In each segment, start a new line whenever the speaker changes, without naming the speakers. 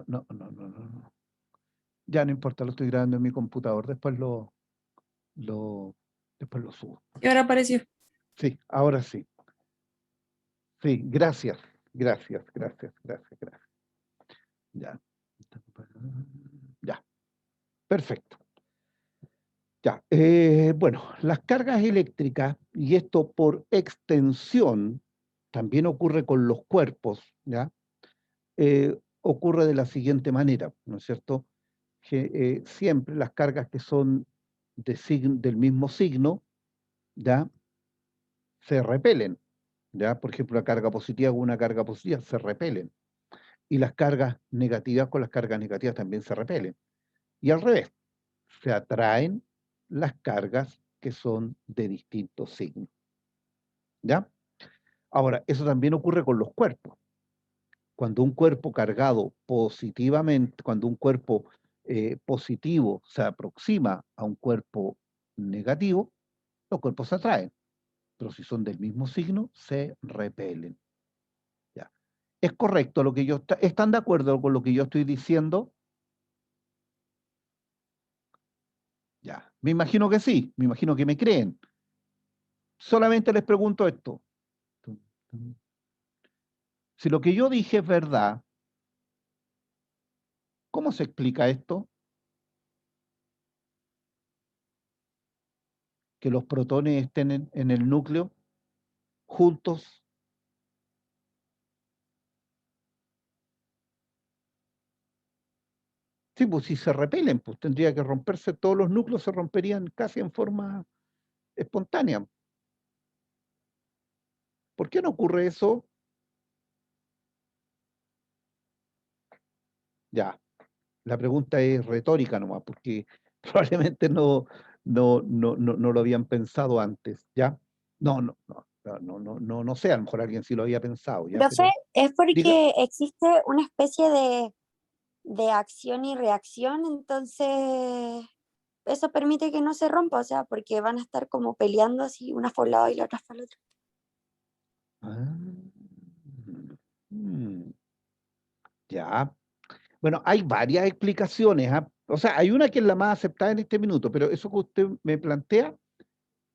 no, no, no, no, no. Ya no importa, lo estoy grabando en mi computador. Lo, después lo subo.
Y ahora apareció.
Sí, ahora sí. Sí, gracias. Gracias, gracias, gracias, gracias. Ya. Ya. Perfecto. Ya. Bueno, las cargas eléctricas, y esto por extensión, también ocurre con los cuerpos, ¿ya? Ocurre de la siguiente manera, ¿no es cierto? Que siempre las cargas que son del mismo signo, ¿ya? Se repelen, ¿ya? Por ejemplo, la carga positiva con una carga positiva se repelen. Y las cargas negativas con las cargas negativas también se repelen. Y al revés, se atraen las cargas que son de distintos signos, ¿ya? Ahora, eso también ocurre con los cuerpos. Cuando un cuerpo cargado positivamente, cuando un cuerpo positivo se aproxima a un cuerpo negativo, los cuerpos se atraen, pero si son del mismo signo, se repelen. ¿Ya? ¿Es correcto lo que están de acuerdo con lo que yo estoy diciendo? Ya, me imagino que sí, me imagino que me creen. Solamente les pregunto esto. Si lo que yo dije es verdad, ¿cómo se explica esto? Que los protones estén en el núcleo juntos. Sí, pues si se repelen, pues tendría que romperse, todos los núcleos se romperían casi en forma espontánea. ¿Por qué no ocurre eso? Ya, la pregunta es retórica nomás, porque probablemente no lo habían pensado antes, ¿ya? No sé, a lo mejor alguien sí lo había pensado, ¿ya?
Profe,
Pero
es
diga,
porque existe una especie de acción y reacción, entonces eso permite que no se rompa, o sea, porque van a estar como peleando así, una por un lado y la otra por el otro.
ah, mm, ya. Bueno, hay varias explicaciones, ¿ah? O sea, hay una que es la más aceptada en este minuto, pero eso que usted me plantea,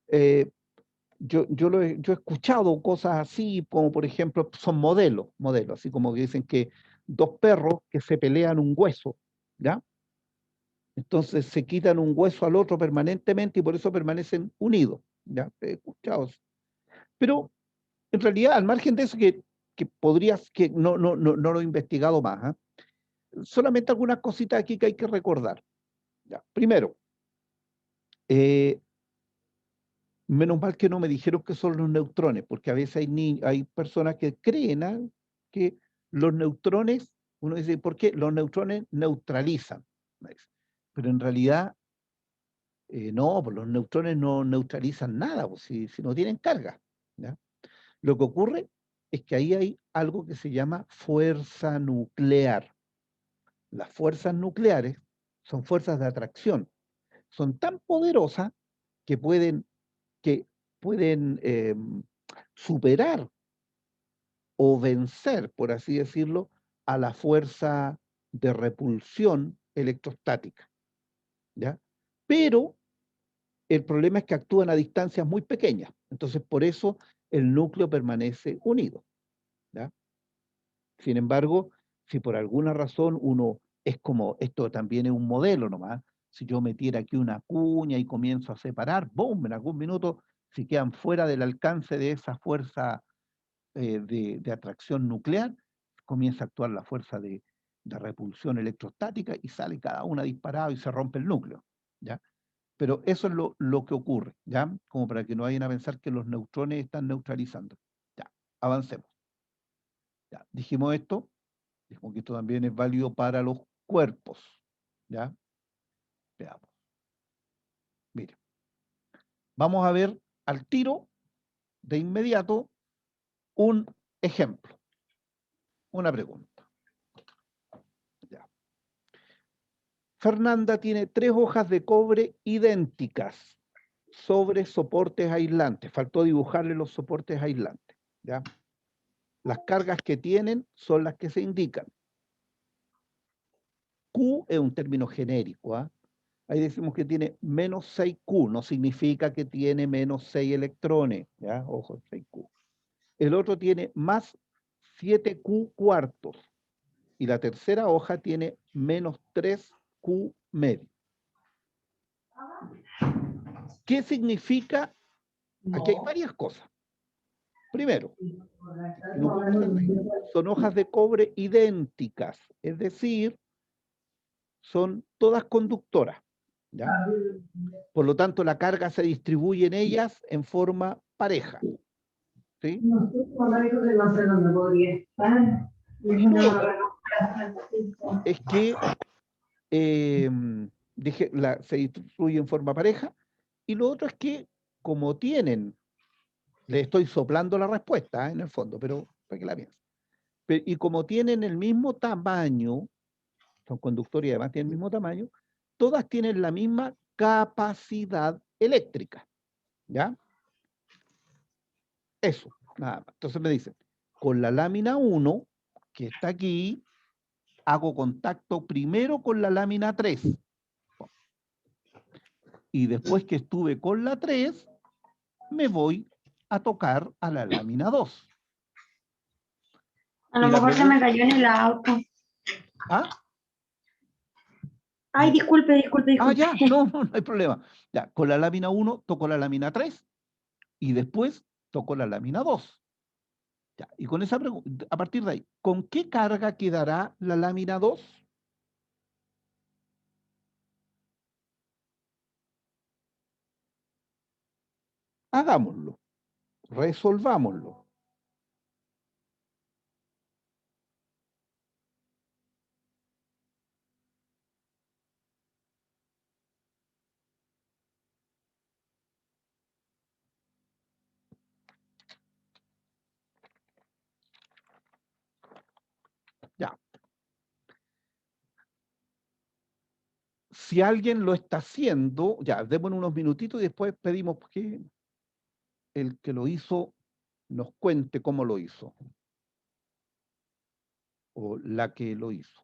eh, yo he escuchado cosas así, como por ejemplo, son modelos, así como que dicen que dos perros que se pelean un hueso, ¿ya? Entonces se quitan un hueso al otro permanentemente y por eso permanecen unidos, ¿ya? He escuchado eso. Pero en realidad, al margen de eso que podrías, que no lo he investigado más, ¿ah? Solamente algunas cositas aquí que hay que recordar. ¿Ya? Primero, eh, menos mal que no me dijeron que son los neutrones, porque a veces hay personas que creen, ¿ah?, que los neutrones, uno dice, ¿por qué? Los neutrones neutralizan. Pero en realidad, no, pues los neutrones no neutralizan nada, pues, si no tienen carga, ¿ya? Lo que ocurre es que ahí hay algo que se llama fuerza nuclear. Las fuerzas nucleares son fuerzas de atracción. Son tan poderosas que que pueden superar o vencer, por así decirlo, a la fuerza de repulsión electrostática, ¿ya? Pero el problema es que actúan a distancias muy pequeñas. Entonces, por eso el núcleo permanece unido, ¿ya? Sin embargo, si por alguna razón uno es como, esto también es un modelo nomás, si yo metiera aquí una cuña y comienzo a separar, ¡boom!, en algún minuto, si quedan fuera del alcance de esa fuerza de atracción nuclear, comienza a actuar la fuerza de repulsión electrostática y sale cada una disparada y se rompe el núcleo, ¿ya? Pero eso es lo que ocurre, ¿ya? Como para que no vayan a pensar que los neutrones están neutralizando. Ya, avancemos. Ya, dijimos esto, dijimos que esto también es válido para los cuerpos, ¿ya? Veamos. Mire, vamos a ver al tiro, de inmediato, un ejemplo, una pregunta. Ya. Fernanda tiene 3 hojas de cobre idénticas sobre soportes aislantes. Faltó dibujarle los soportes aislantes, ¿ya? Las cargas que tienen son las que se indican. Q es un término genérico, ¿ah? Ahí decimos que tiene menos 6Q, no significa que tiene menos 6 electrones, ¿ya? Ojo, 6Q. El otro tiene más 7Q cuartos. Y la tercera hoja tiene menos 3Q medio. ¿Qué significa? Aquí hay varias cosas. Primero, no puedo pasar de ahí, son hojas de cobre idénticas, es decir, son todas conductoras, ¿ya? Por lo tanto, la carga se distribuye en ellas en forma pareja, ¿sí? Y lo otro es que se distribuye en forma pareja, y lo otro es que como tienen, le estoy soplando la respuesta, en el fondo, pero para que la piensen, y como tienen el mismo tamaño, son conductores y además tienen el mismo tamaño, todas tienen la misma capacidad eléctrica, ¿ya? Eso, nada más. Entonces me dicen, con la lámina 1, que está aquí, hago contacto primero con la lámina 3. Y después que estuve con la 3, me voy a tocar a la lámina 2.
A lo mejor se me cayó en el auto.
¿Ah?
Ay, disculpe.
Ya, no hay problema. Ya, con la lámina 1 toco la lámina 3 y después toco la lámina 2. Ya, y con esa pregunta, a partir de ahí, ¿con qué carga quedará la lámina 2? Hagámoslo, resolvámoslo. Ya. Si alguien lo está haciendo, ya, démonos unos minutitos y después pedimos que el que lo hizo nos cuente cómo lo hizo. O la que lo hizo.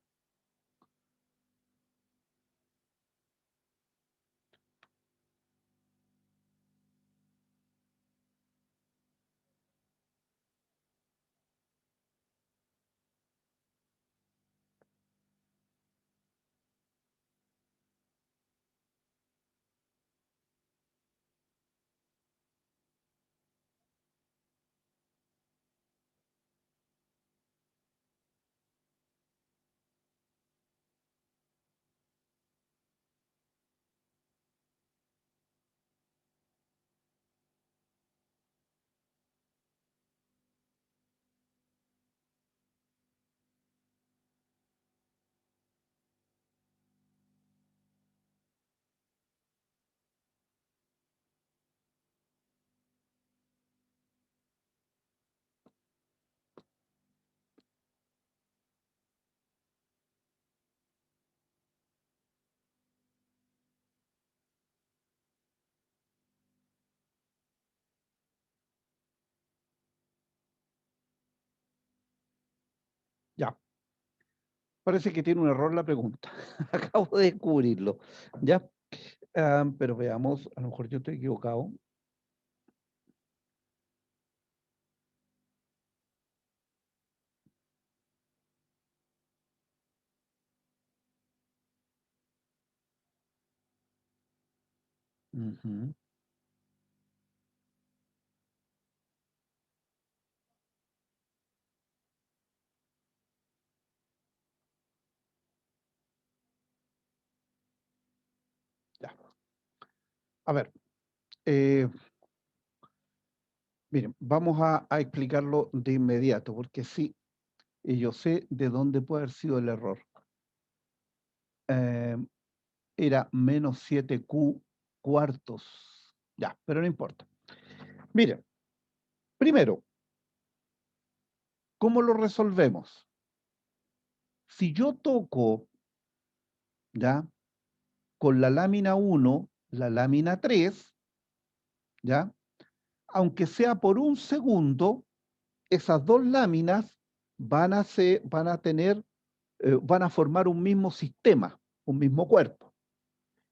Ya. Parece que tiene un error la pregunta. Acabo de descubrirlo. Ya. Pero veamos, a lo mejor yo estoy equivocado. Ujú. Ya. A ver. Miren, vamos a explicarlo de inmediato, porque sí, yo sé de dónde puede haber sido el error. Era menos 7Q cuartos. Ya, pero no importa. Miren, primero, ¿cómo lo resolvemos? Si yo toco, ¿ya? Con la lámina 1, la lámina 3, ¿ya? Aunque sea por un segundo, esas dos láminas van a tener van a formar un mismo sistema, un mismo cuerpo.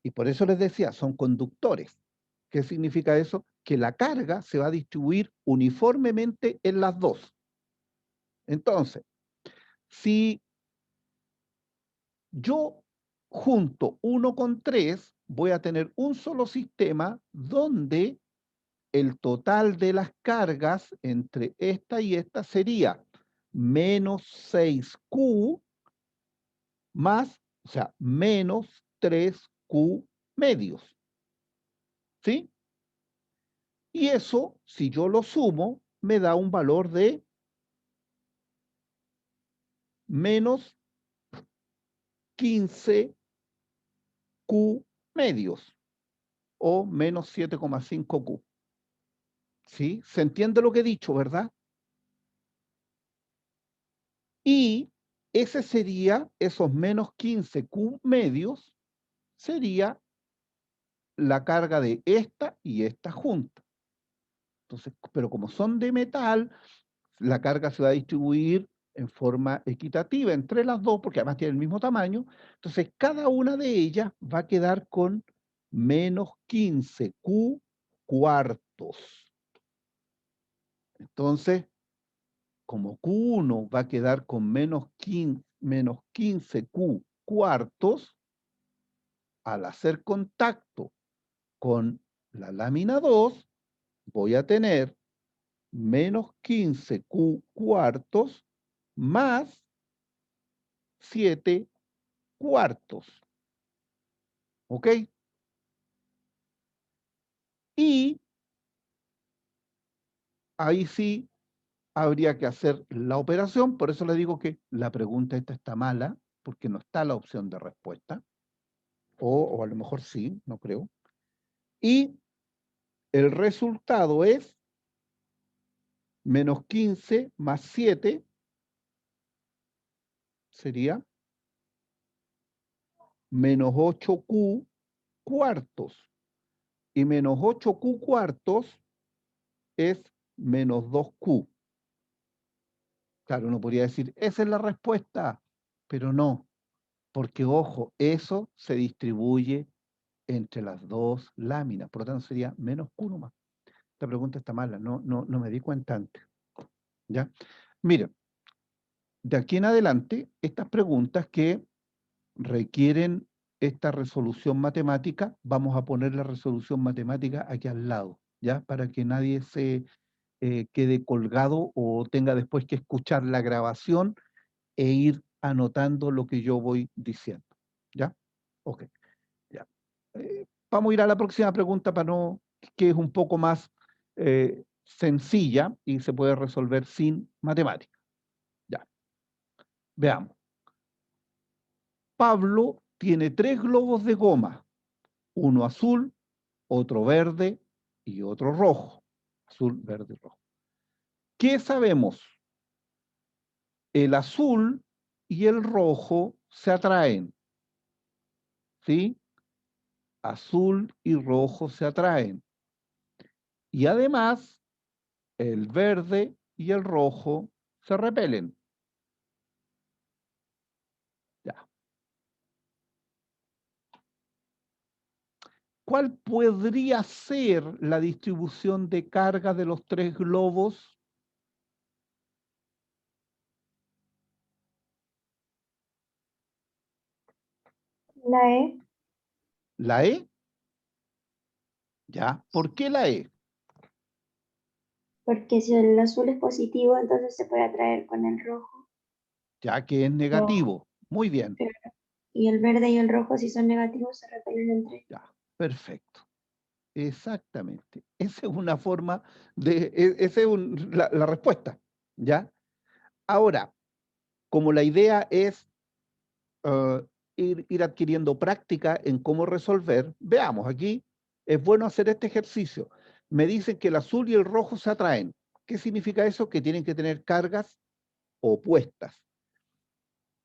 Y por eso les decía, son conductores. ¿Qué significa eso? Que la carga se va a distribuir uniformemente en las dos. Entonces, si yo junto 1 con 3, voy a tener un solo sistema donde el total de las cargas entre esta y esta sería menos 6Q más, o sea, menos 3Q medios. ¿Sí? Y eso, si yo lo sumo, me da un valor de menos 15Q medios o menos 7,5Q. ¿Sí? ¿Se entiende lo que he dicho, verdad? Y ese sería, esos menos 15Q medios, sería la carga de esta y esta junta. Entonces, pero como son de metal, la carga se va a distribuir en forma equitativa entre las dos, porque además tienen el mismo tamaño. Entonces, cada una de ellas va a quedar con menos 15Q cuartos. Entonces, como Q1 va a quedar con menos 15Q cuartos, al hacer contacto con la lámina 2, voy a tener menos 15Q cuartos más 7 cuartos. ¿Ok? Y ahí sí habría que hacer la operación, por eso le digo que la pregunta esta está mala, porque no está la opción de respuesta, o a lo mejor sí, no creo. Y el resultado es menos 15 más 7 sería menos 8Q cuartos. Y menos 8Q cuartos es menos 2Q. Claro, uno podría decir, esa es la respuesta, pero no, porque ojo, eso se distribuye entre las dos láminas, por lo tanto sería menos Q nomás. Esta pregunta está mala, no me di cuenta antes. ¿Ya? Miren, de aquí en adelante, estas preguntas que requieren esta resolución matemática, vamos a poner la resolución matemática aquí al lado, ¿ya? Para que nadie se quede colgado o tenga después que escuchar la grabación e ir anotando lo que yo voy diciendo, ¿ya? Ok, ya. Vamos a ir a la próxima pregunta para no, que es un poco más sencilla y se puede resolver sin matemática. Ya, veamos. Pablo tiene 3 globos de goma, uno azul, otro verde y otro rojo. Azul, verde y rojo. ¿Qué sabemos? El azul y el rojo se atraen, ¿sí? Azul y rojo se atraen. Y además, el verde y el rojo se repelen. Ya. ¿Cuál podría ser la distribución de carga de los 3 globos?
La E,
¿La E? ¿Ya? ¿Por qué la E?
porque si el azul es positivo, entonces se puede atraer con el rojo.
Ya que es
Rojo.
negativo. Muy bien.
Y el verde y el rojo, si son negativos, se repelen entre ellos.
Ya, perfecto. Exactamente. Esa es una forma de, esa es la respuesta. ¿Ya? Ahora, como la idea es ir adquiriendo práctica en cómo resolver, veamos, aquí es bueno hacer este ejercicio. Me dicen que el azul y el rojo se atraen. ¿Qué significa eso? Que tienen que tener cargas opuestas.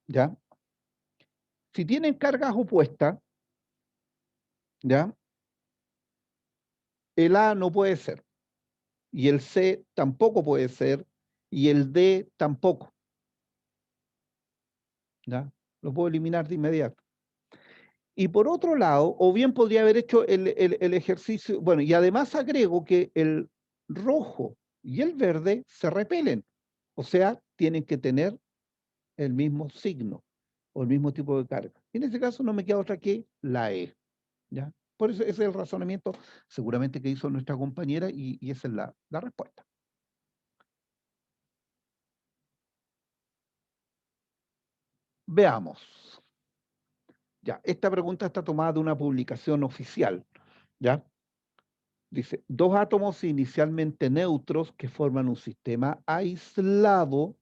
¿Ya? Si tienen cargas opuestas, ¿ya? El A no puede ser, y el C tampoco puede ser, y el D tampoco. ¿ya? Lo puedo eliminar de inmediato. Y por otro lado, o bien podría haber hecho el ejercicio, bueno, y además agrego que el rojo y el verde se repelen, o sea, tienen que tener el mismo signo o el mismo tipo de carga. En ese caso no me queda otra que la E, ¿ya? Por eso ese es el razonamiento seguramente que hizo nuestra compañera y esa es la respuesta. Veamos. Ya, esta pregunta está tomada de una publicación oficial, ¿ya? Dice, dos átomos inicialmente neutros que forman un sistema aislado,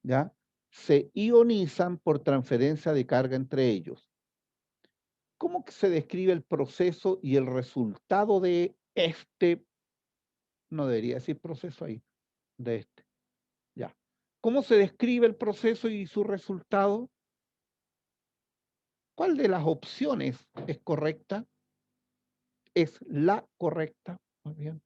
¿ya? Se ionizan por transferencia de carga entre ellos. ¿Cómo que se describe el proceso y el resultado de este? No debería decir proceso ahí, de este, ya. ¿Cómo se describe el proceso y su resultado? ¿Cuál de las opciones es correcta? ¿Es la correcta? Muy bien.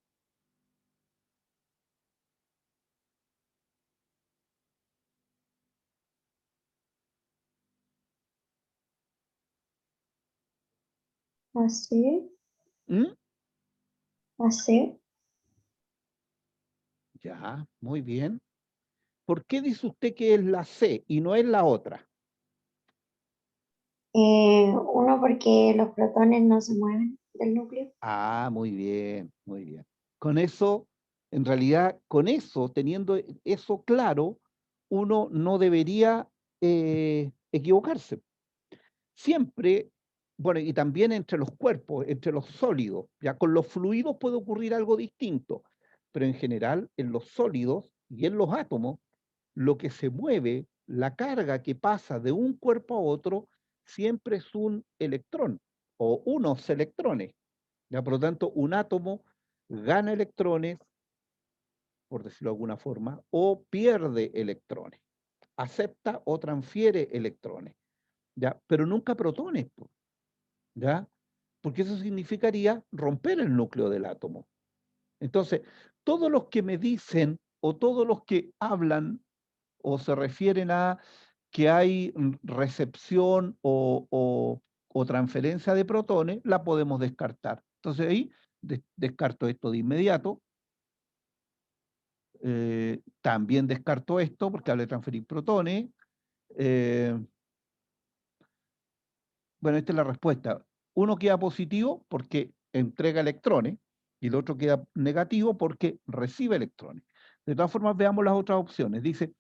AC,
¿Mm?
AC,
Ya, muy bien. ¿Por qué dice usted que es la C y no es la otra?
uno porque los protones no se mueven del núcleo.
Ah, muy bien, muy bien. Con eso, en realidad, con eso, teniendo eso claro, uno no debería equivocarse. Siempre, bueno, y también entre los cuerpos, entre los sólidos, ya con los fluidos puede ocurrir algo distinto, pero en general en los sólidos y en los átomos, lo que se mueve, la carga que pasa de un cuerpo a otro, siempre es un electrón o unos electrones. Ya, por lo tanto, un átomo gana electrones, por decirlo de alguna forma, o pierde electrones, acepta o transfiere electrones, ¿ya? Pero nunca protones, ¿ya? Porque eso significaría romper el núcleo del átomo. Entonces, todos los que me dicen o todos los que hablan o se refieren a que hay recepción o transferencia de protones, la podemos descartar. Entonces ahí descarto esto de inmediato. También descarto esto porque habla de transferir protones. Eh, bueno, esta es la respuesta. Uno queda positivo porque entrega electrones y el otro queda negativo porque recibe electrones. De todas formas, veamos las otras opciones. Dice,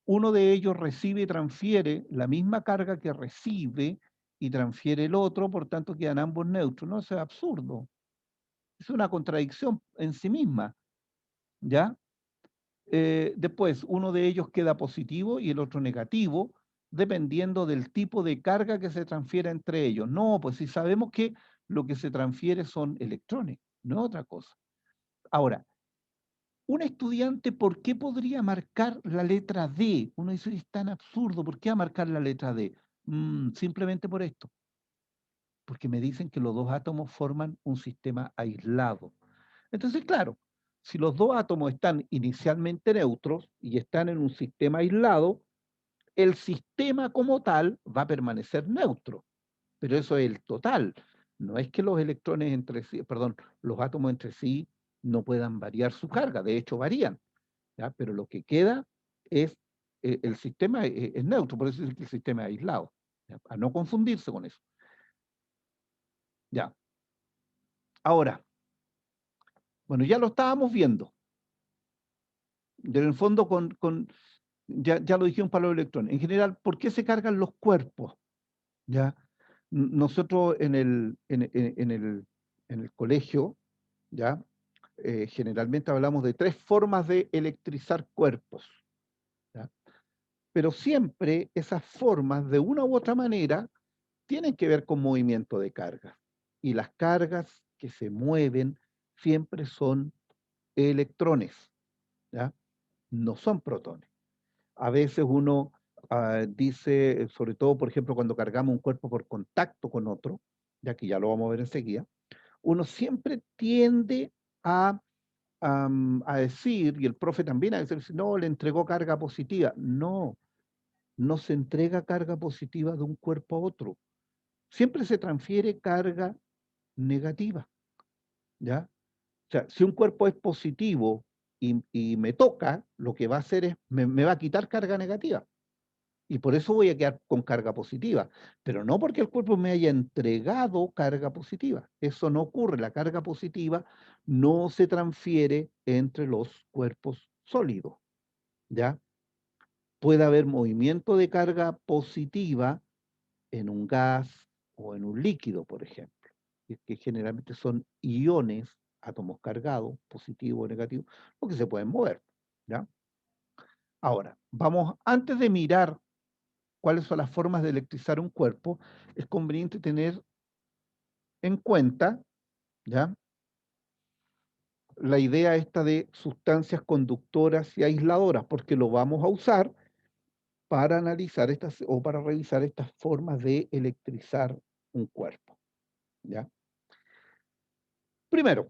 uno de ellos recibe y transfiere la misma carga que recibe y transfiere el otro, por tanto quedan ambos neutros. No, eso es absurdo. Es una contradicción en sí misma, ¿ya? Después, uno de ellos queda positivo y el otro negativo, dependiendo del tipo de carga que se transfiere entre ellos. No, pues si sabemos que lo que se transfiere son electrones, no otra cosa. Ahora, un estudiante, ¿por qué podría marcar la letra D? Uno dice, es tan absurdo, ¿por qué va a marcar la letra D? Simplemente por esto, porque me dicen que los dos átomos forman un sistema aislado. Entonces, claro, si los dos átomos están inicialmente neutros y están en un sistema aislado, el sistema como tal va a permanecer neutro, pero eso es el total. No es que los electrones entre sí, perdón, los átomos entre sí no puedan variar su carga, de hecho varían, ¿ya? Pero lo que queda es, el sistema es neutro, por eso es que el sistema es aislado, ¿ya? A no confundirse con eso. Ya. Ahora, bueno, ya lo estábamos viendo. En el fondo, ya lo dijeron para los electrones. En general, ¿por qué se cargan los cuerpos? ¿Ya? Nosotros en el colegio, ¿ya? Generalmente hablamos de tres formas de electrizar cuerpos, ¿ya? Pero siempre esas formas, de una u otra manera, tienen que ver con movimiento de cargas. Y las cargas que se mueven siempre son electrones, ¿ya? No son protones. A veces uno dice, sobre todo, por ejemplo, cuando cargamos un cuerpo por contacto con otro, ya que ya lo vamos a ver enseguida, uno siempre tiende a decir, y el profe también a decir, no, le entregó carga positiva. No, no se entrega carga positiva de un cuerpo a otro. Siempre se transfiere carga negativa, ¿ya? O sea, si un cuerpo es positivo y me toca, lo que va a hacer es, me va a quitar carga negativa. Y por eso voy a quedar con carga positiva, pero no porque el cuerpo me haya entregado carga positiva. Eso no ocurre. La carga positiva no se transfiere entre los cuerpos sólidos, ¿ya? Puede haber movimiento de carga positiva en un gas o en un líquido, por ejemplo, que generalmente son iones, átomos cargados, positivo o negativo, porque se pueden mover, ¿ya? Ahora, vamos, antes de mirar cuáles son las formas de electrizar un cuerpo, es conveniente tener en cuenta, ¿ya?, la idea esta de sustancias conductoras y aisladoras, porque lo vamos a usar para analizar estas o para revisar estas formas de electrizar un cuerpo, ¿ya? Primero,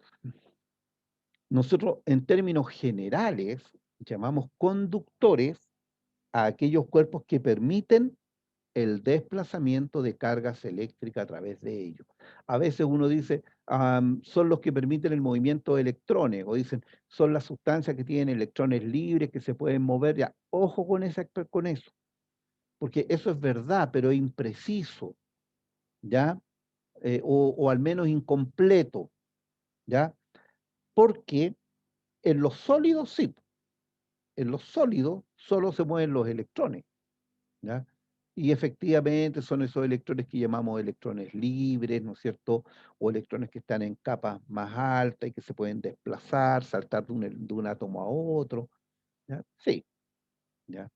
nosotros en términos generales llamamos conductores a aquellos cuerpos que permiten el desplazamiento de cargas eléctricas a través de ellos. A veces uno dice, son los que permiten el movimiento de electrones, o dicen, son las sustancias que tienen electrones libres que se pueden mover. Ya, ojo con eso, porque eso es verdad, pero es impreciso, ¿ya? O al menos incompleto, ¿ya? Porque en los sólidos sí, en los sólidos solo se mueven los electrones, ¿ya? Y efectivamente son esos electrones que llamamos electrones libres, ¿no es cierto? O electrones que están en capas más altas y que se pueden desplazar, saltar de un átomo a otro, ¿ya? Sí, ¿ya?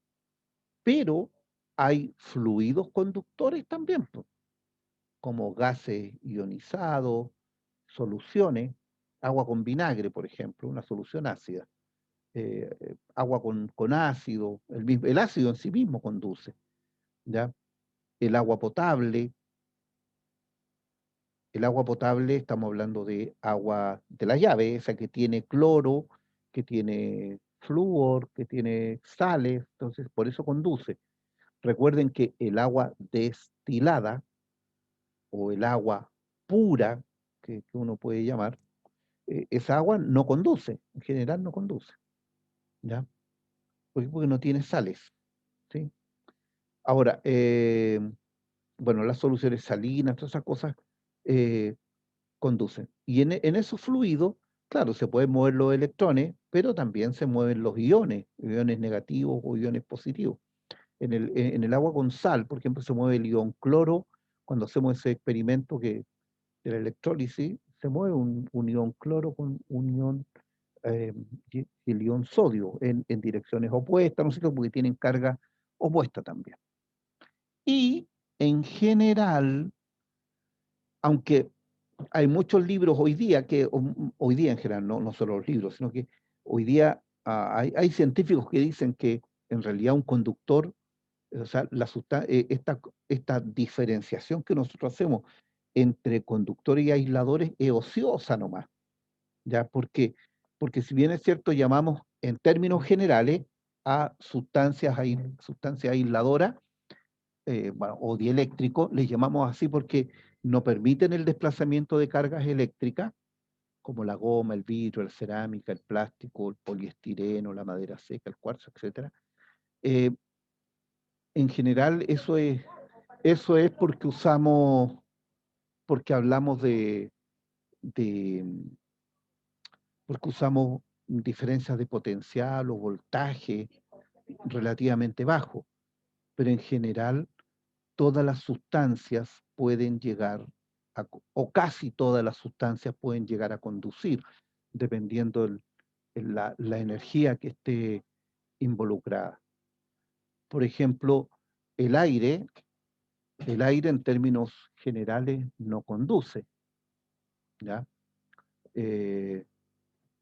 Pero hay fluidos conductores también, pues, como gases ionizados, soluciones, agua con vinagre, por ejemplo, una solución ácida, agua con ácido, el ácido en sí mismo conduce, ¿ya? El agua potable. El agua potable, estamos hablando de agua de la llave, esa que tiene cloro, que tiene flúor, que tiene sales, entonces por eso conduce. Recuerden que el agua destilada o el agua pura, que uno puede llamar, esa agua no conduce, en general no conduce, ¿ya? Porque no tiene sales, ¿sí? Ahora, bueno, las soluciones salinas, todas esas cosas, eh, conducen. Y en esos fluidos, claro, se pueden mover los electrones, pero también se mueven los iones negativos o iones positivos. En el agua con sal, por ejemplo, se mueve el ion cloro. Cuando hacemos ese experimento de la electrólisis, se mueve un ion cloro con un ion, el ion sodio en direcciones opuestas, ¿no es cierto? Porque tienen carga opuesta también. Y en general, aunque hay muchos libros hoy día hoy día en general, no solo los libros, sino que hoy día hay científicos que dicen que en realidad un conductor, o sea, esta diferenciación que nosotros hacemos entre conductores y aisladores es ociosa nomás, ¿ya? Porque si bien es cierto, llamamos en términos generales a sustancias aisladoras, bueno, o dieléctrico, les llamamos así porque no permiten el desplazamiento de cargas eléctricas, como la goma, el vidrio, la cerámica, el plástico, el poliestireno, la madera seca, el cuarzo, etc. Eh, en general, eso es porque hablamos de porque usamos diferencias de potencial o voltaje relativamente bajo, pero en general todas las sustancias pueden llegar o casi todas las sustancias pueden llegar a conducir, dependiendo la energía que esté involucrada. Por ejemplo, el aire, el aire en términos generales no conduce, ¿ya? Eh,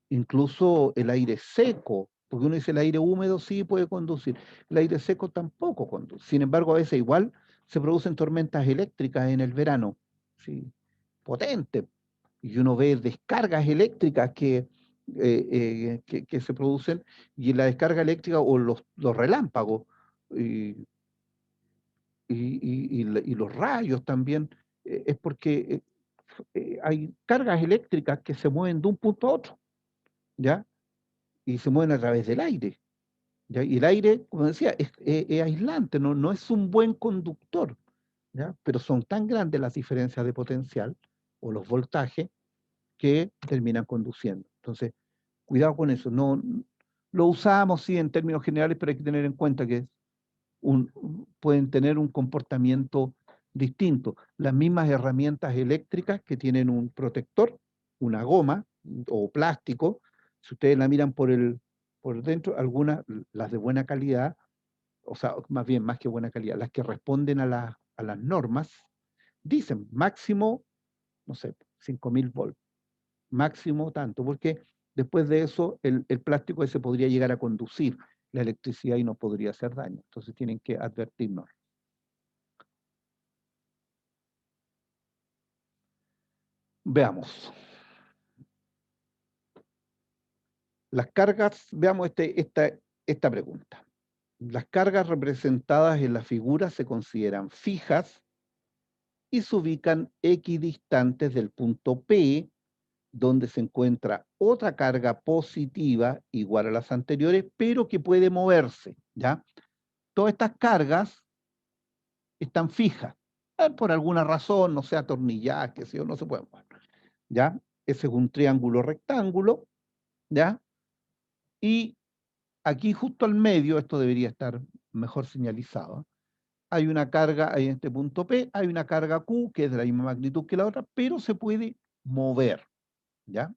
Incluso el aire seco, porque uno dice el aire húmedo sí puede conducir, el aire seco tampoco conduce. Sin embargo, a veces igual se producen tormentas eléctricas en el verano, ¿sí? Potentes. Y uno ve descargas eléctricas que se producen, y la descarga eléctrica o los relámpagos, y los rayos también, es porque hay cargas eléctricas que se mueven de un punto a otro, ¿ya? Y se mueven a través del aire, ¿ya? Y el aire, como decía, es aislante, no es un buen conductor, ¿ya? Pero son tan grandes las diferencias de potencial o los voltajes que terminan conduciendo. Entonces, cuidado con eso. No, lo usamos, sí, en términos generales, pero hay que tener en cuenta que pueden tener un comportamiento distinto. Las mismas herramientas eléctricas que tienen un protector, una goma o plástico, si ustedes la miran por dentro, algunas, las de buena calidad, o sea, más bien, más que buena calidad, las que responden a las normas, dicen máximo, no sé, 5000 volts, máximo tanto, porque después de eso el plástico ese podría llegar a conducir la electricidad y no podría hacer daño. Entonces tienen que advertirnos. Veamos. Las cargas, veamos esta pregunta. Las cargas representadas en la figura se consideran fijas y se ubican equidistantes del punto P, donde se encuentra otra carga positiva igual a las anteriores, pero que puede moverse, ¿ya? Todas estas cargas están fijas, por alguna razón, no sé, atornilladas, que si o no se pueden mover, ¿ya? Ese es un triángulo rectángulo, ¿ya? Y aquí justo al medio, esto debería estar mejor señalizado, hay una carga, ahí en este punto P, hay una carga Q, que es de la misma magnitud que la otra, pero se puede mover, ¿ya?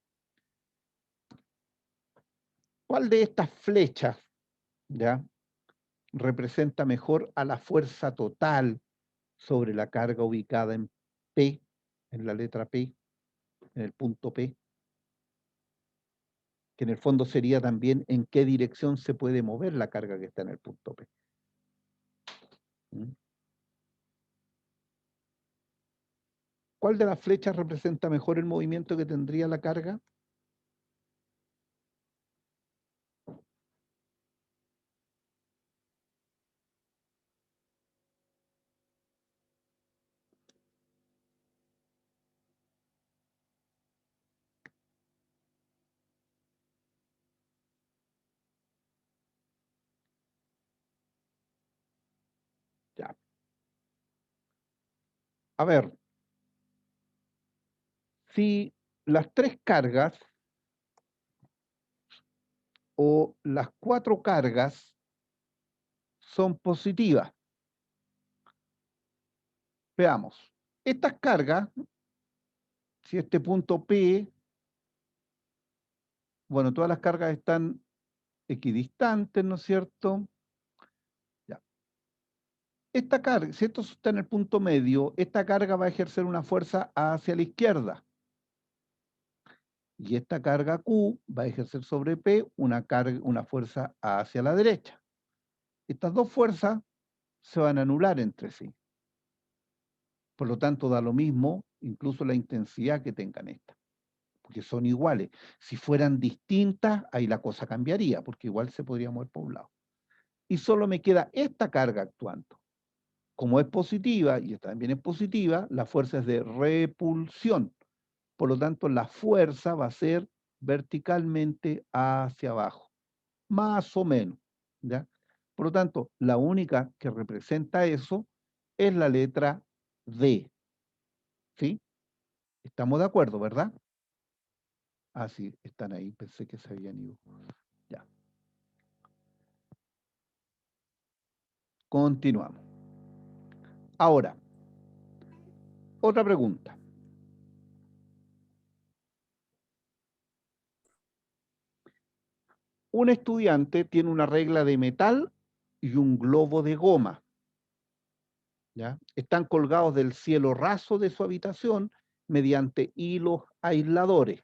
¿Cuál de estas flechas, ¿ya?, representa mejor a la fuerza total sobre la carga ubicada en P, en la letra P, en el punto P? Que en el fondo sería también en qué dirección se puede mover la carga que está en el punto P. ¿Mm? ¿Cuál de las flechas representa mejor el movimiento que tendría la carga? Ya. A ver, si las tres cargas o las cuatro cargas son positivas, veamos, estas cargas, si este punto P, bueno, todas las cargas están equidistantes, ¿no es cierto? Ya. Esta carga, si esto está en el punto medio, esta carga va a ejercer una fuerza hacia la izquierda. Y esta carga Q va a ejercer sobre P una fuerza hacia la derecha. Estas dos fuerzas se van a anular entre sí. Por lo tanto, da lo mismo incluso la intensidad que tengan estas, porque son iguales. Si fueran distintas, ahí la cosa cambiaría, porque igual se podría mover por un lado. Y solo me queda esta carga actuando. Como es positiva, y esta también es positiva, la fuerza es de repulsión. Por lo tanto, la fuerza va a ser verticalmente hacia abajo, más o menos, ¿ya? Por lo tanto, la única que representa eso es la letra D, ¿sí? Estamos de acuerdo, ¿verdad? Ah, sí, están ahí, pensé que se habían ido. Ya. Continuamos. Ahora, otra pregunta. Un estudiante tiene una regla de metal y un globo de goma, ¿ya? Están colgados del cielo raso de su habitación mediante hilos aisladores,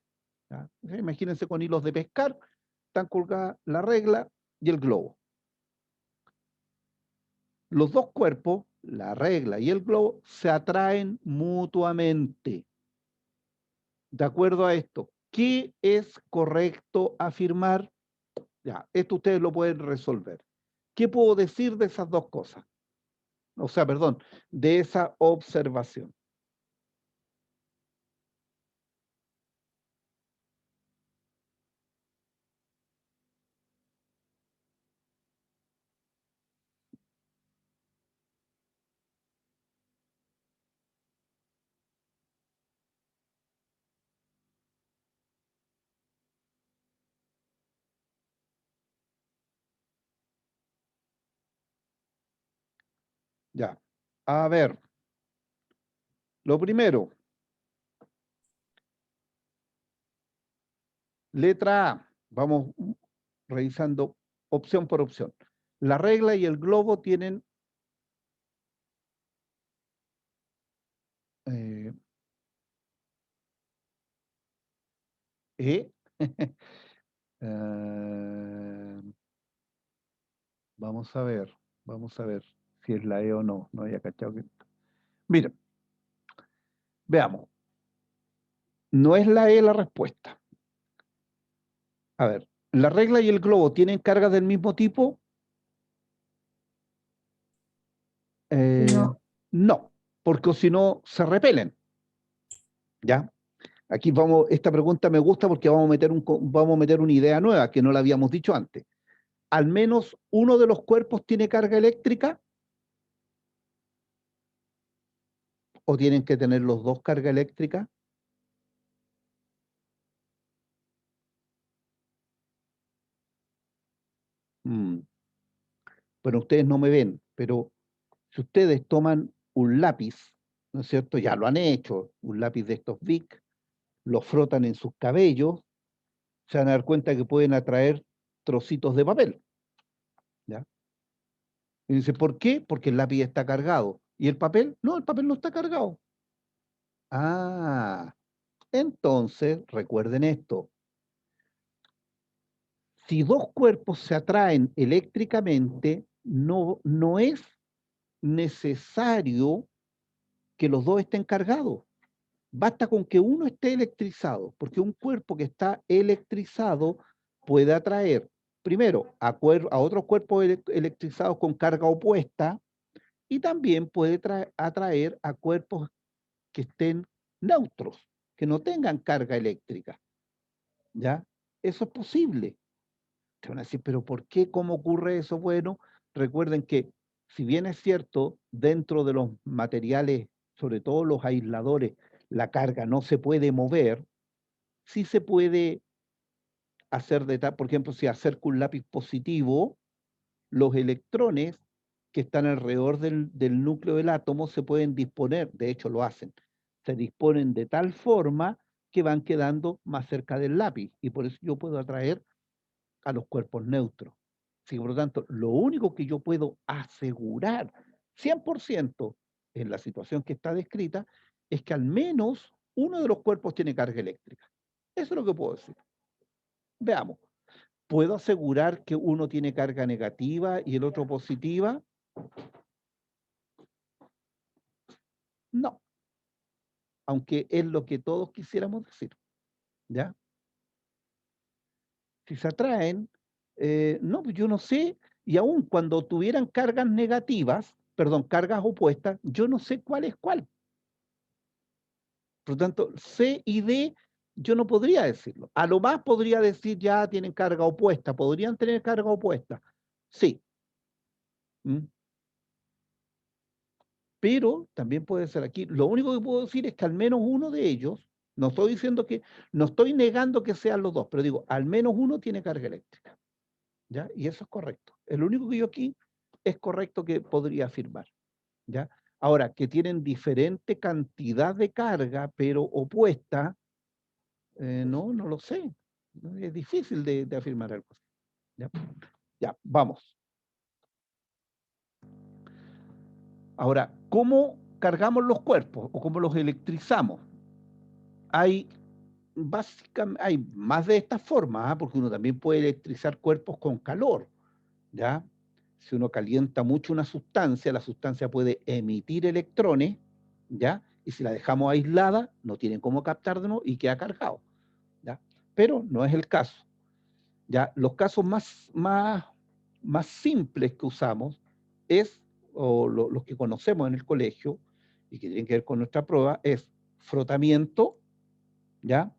¿ya? Imagínense con hilos de pescar, están colgadas la regla y el globo. Los dos cuerpos, la regla y el globo, se atraen mutuamente. De acuerdo a esto, ¿qué es correcto afirmar? Ya, esto ustedes lo pueden resolver. ¿Qué puedo decir de esas dos cosas? o sea, perdón, de esa observación. Ya. A ver. Lo primero. Letra A. Vamos revisando opción por opción. La regla y el globo tienen E. Vamos a ver si es la E o no. No había cachado que... Miren, veamos. No es la E la respuesta. A ver, ¿la regla y el globo tienen cargas del mismo tipo?
No.
No, porque si no se repelen. ¿Ya? Aquí vamos, esta pregunta me gusta porque vamos a meter una idea nueva que no la habíamos dicho antes. Al menos uno de los cuerpos tiene carga eléctrica o tienen que tener los dos carga eléctrica. Bueno, ustedes no me ven, pero si ustedes toman un lápiz, ¿no es cierto? Ya lo han hecho, un lápiz de estos Bic, lo frotan en sus cabellos, se van a dar cuenta que pueden atraer trocitos de papel. ¿Ya? Y dice, ¿por qué? Porque el lápiz está cargado. ¿Y el papel? No, el papel no está cargado. Ah, entonces, recuerden esto. Si dos cuerpos se atraen eléctricamente, no es necesario que los dos estén cargados. Basta con que uno esté electrizado, porque un cuerpo que está electrizado puede atraer, primero, a otros cuerpos electrizados con carga opuesta y también puede atraer a cuerpos que estén neutros, que no tengan carga eléctrica. ¿Ya? Eso es posible. Te van a decir, pero ¿por qué? ¿Cómo ocurre eso? Bueno, recuerden que si bien es cierto, dentro de los materiales, sobre todo los aisladores, la carga no se puede mover, sí se puede hacer por ejemplo, si acerco un lápiz positivo, los electrones que están alrededor del núcleo del átomo se pueden disponer, de hecho lo hacen, se disponen de tal forma que van quedando más cerca del lápiz y por eso yo puedo atraer a los cuerpos neutros. Sí, por lo tanto, lo único que yo puedo asegurar 100% en la situación que está descrita es que al menos uno de los cuerpos tiene carga eléctrica. Eso es lo que puedo decir. Veamos. ¿Puedo asegurar que uno tiene carga negativa y el otro positiva? No. Aunque es lo que todos quisiéramos decir. ¿Ya? Si se atraen, no, pues yo no sé, y aún cuando tuvieran cargas negativas, perdón, cargas opuestas, yo no sé cuál es cuál. Por lo tanto, C y D, yo no podría decirlo. A lo más podría decir ya tienen carga opuesta, podrían tener carga opuesta. Sí. ¿Mm? Pero también puede ser aquí. Lo único que puedo decir es que al menos uno de ellos, no estoy diciendo que, no estoy negando que sean los dos, pero digo, al menos uno tiene carga eléctrica. ¿Ya? Y eso es correcto. El único que yo aquí es correcto que podría afirmar. ¿Ya? Ahora, que tienen diferente cantidad de carga, pero opuesta, no lo sé. Es difícil de afirmar algo así. ¿Ya? Ya, vamos. Ahora, ¿cómo cargamos los cuerpos o cómo los electrizamos? Hay básicamente, hay más de estas formas, porque uno también puede electrizar cuerpos con calor, ¿ya? Si uno calienta mucho una sustancia, la sustancia puede emitir electrones, ¿ya? Y si la dejamos aislada, no tienen cómo captar de nuevo y queda cargado, ¿ya? Pero no es el caso, ¿ya? Los casos más simples que usamos es o los que conocemos en el colegio y que tienen que ver con nuestra prueba, es frotamiento, ¿ya?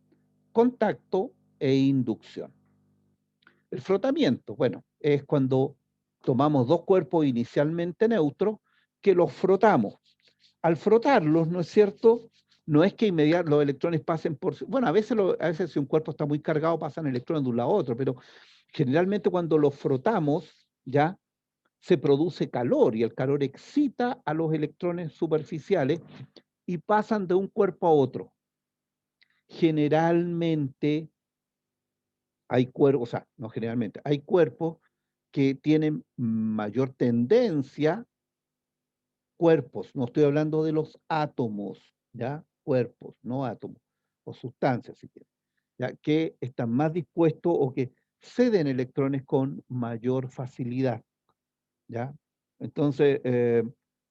Contacto e inducción. El frotamiento, bueno, es cuando tomamos dos cuerpos inicialmente neutros que los frotamos. Al frotarlos, ¿no es cierto? No es que inmediatamente los electrones pasen por... Bueno, a veces si un cuerpo está muy cargado pasan electrones de un lado a otro, pero generalmente cuando los frotamos, ya se produce calor y el calor excita a los electrones superficiales y pasan de un cuerpo a otro. Generalmente hay cuerpos, o sea, no generalmente, hay cuerpos que tienen mayor tendencia, cuerpos, no estoy hablando de los átomos, ¿ya? Cuerpos, no átomos, o sustancias, si quieren, ¿ya? Que están más dispuestos o que ceden electrones con mayor facilidad, ¿ya? Entonces,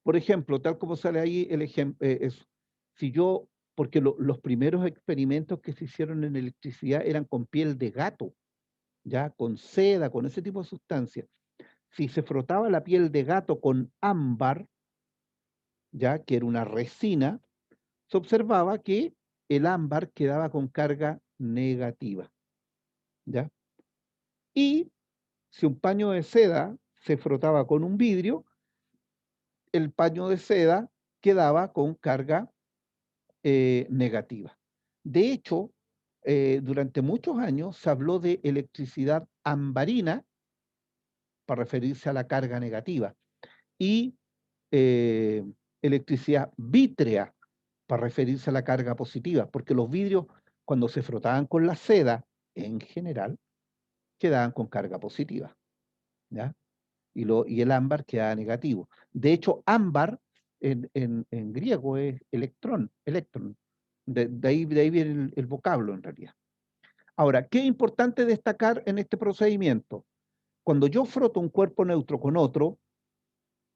por ejemplo, tal como sale ahí el ejemplo, si yo, porque los primeros experimentos que se hicieron en electricidad eran con piel de gato, ya con seda, con ese tipo de sustancias. Si se frotaba la piel de gato con ámbar, ya que era una resina, se observaba que el ámbar quedaba con carga negativa, ¿ya? Y si un paño de seda se frotaba con un vidrio, el paño de seda quedaba con carga negativa. De hecho, durante muchos años se habló de electricidad ambarina para referirse a la carga negativa y eh, electricidad vítrea para referirse a la carga positiva, porque los vidrios cuando se frotaban con la seda, en general, quedaban con carga positiva, ¿ya? Y el ámbar quedaba negativo. De hecho, ámbar en griego es electrón. De ahí viene el vocablo en realidad. Ahora, ¿qué es importante destacar en este procedimiento? Cuando yo froto un cuerpo neutro con otro,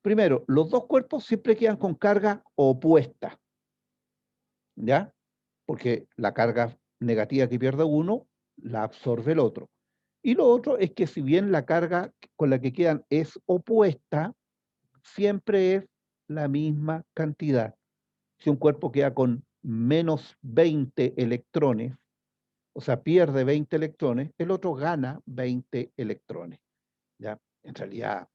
primero, los dos cuerpos siempre quedan con carga opuesta, ¿ya? Porque la carga negativa que pierde uno, la absorbe el otro. Y lo otro es que si bien la carga con la que quedan es opuesta, siempre es la misma cantidad. Si un cuerpo queda con menos 20 electrones, o sea, pierde 20 electrones, el otro gana 20 electrones, ¿ya? En realidad,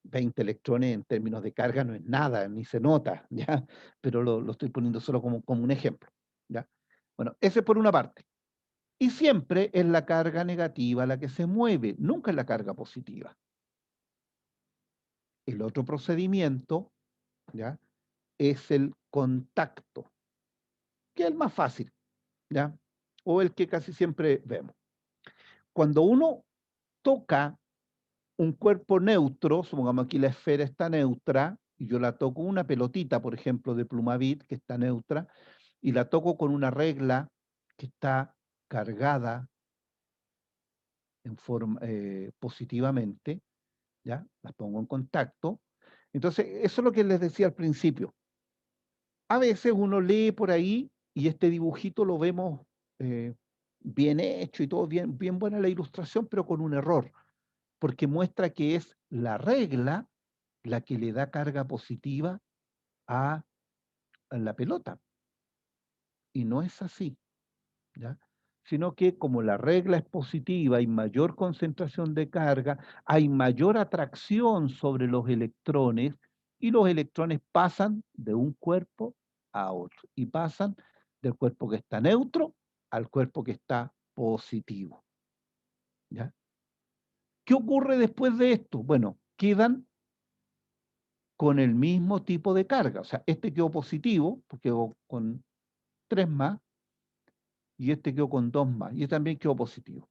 20 electrones en términos de carga no es nada, ni se nota, ¿ya? Pero lo estoy poniendo solo como un ejemplo, ¿ya? Bueno, ese por una parte. Y siempre es la carga negativa la que se mueve, nunca es la carga positiva. El otro procedimiento, ¿ya? Es el contacto, que es el más fácil, ¿ya? O el que casi siempre vemos. Cuando uno toca un cuerpo neutro, supongamos aquí la esfera está neutra, y yo la toco una pelotita, por ejemplo, de Plumavit, que está neutra, y la toco con una regla que está cargada en forma, positivamente, ¿ya? Las pongo en contacto. Entonces, eso es lo que les decía al principio. A veces uno lee por ahí y este dibujito lo vemos eh, bien hecho y todo bien, bien buena la ilustración, pero con un error, porque muestra que es la regla la que le da carga positiva a la pelota. Y no es así, ¿ya? Sino que como la regla es positiva, hay mayor concentración de carga, hay mayor atracción sobre los electrones y los electrones pasan de un cuerpo a otro y pasan del cuerpo que está neutro al cuerpo que está positivo, ¿ya? ¿Qué ocurre después de esto? Bueno, quedan con el mismo tipo de carga, o sea, este quedó positivo, porque quedó con 3 más, y este quedó con 2 más, y este también quedó positivo.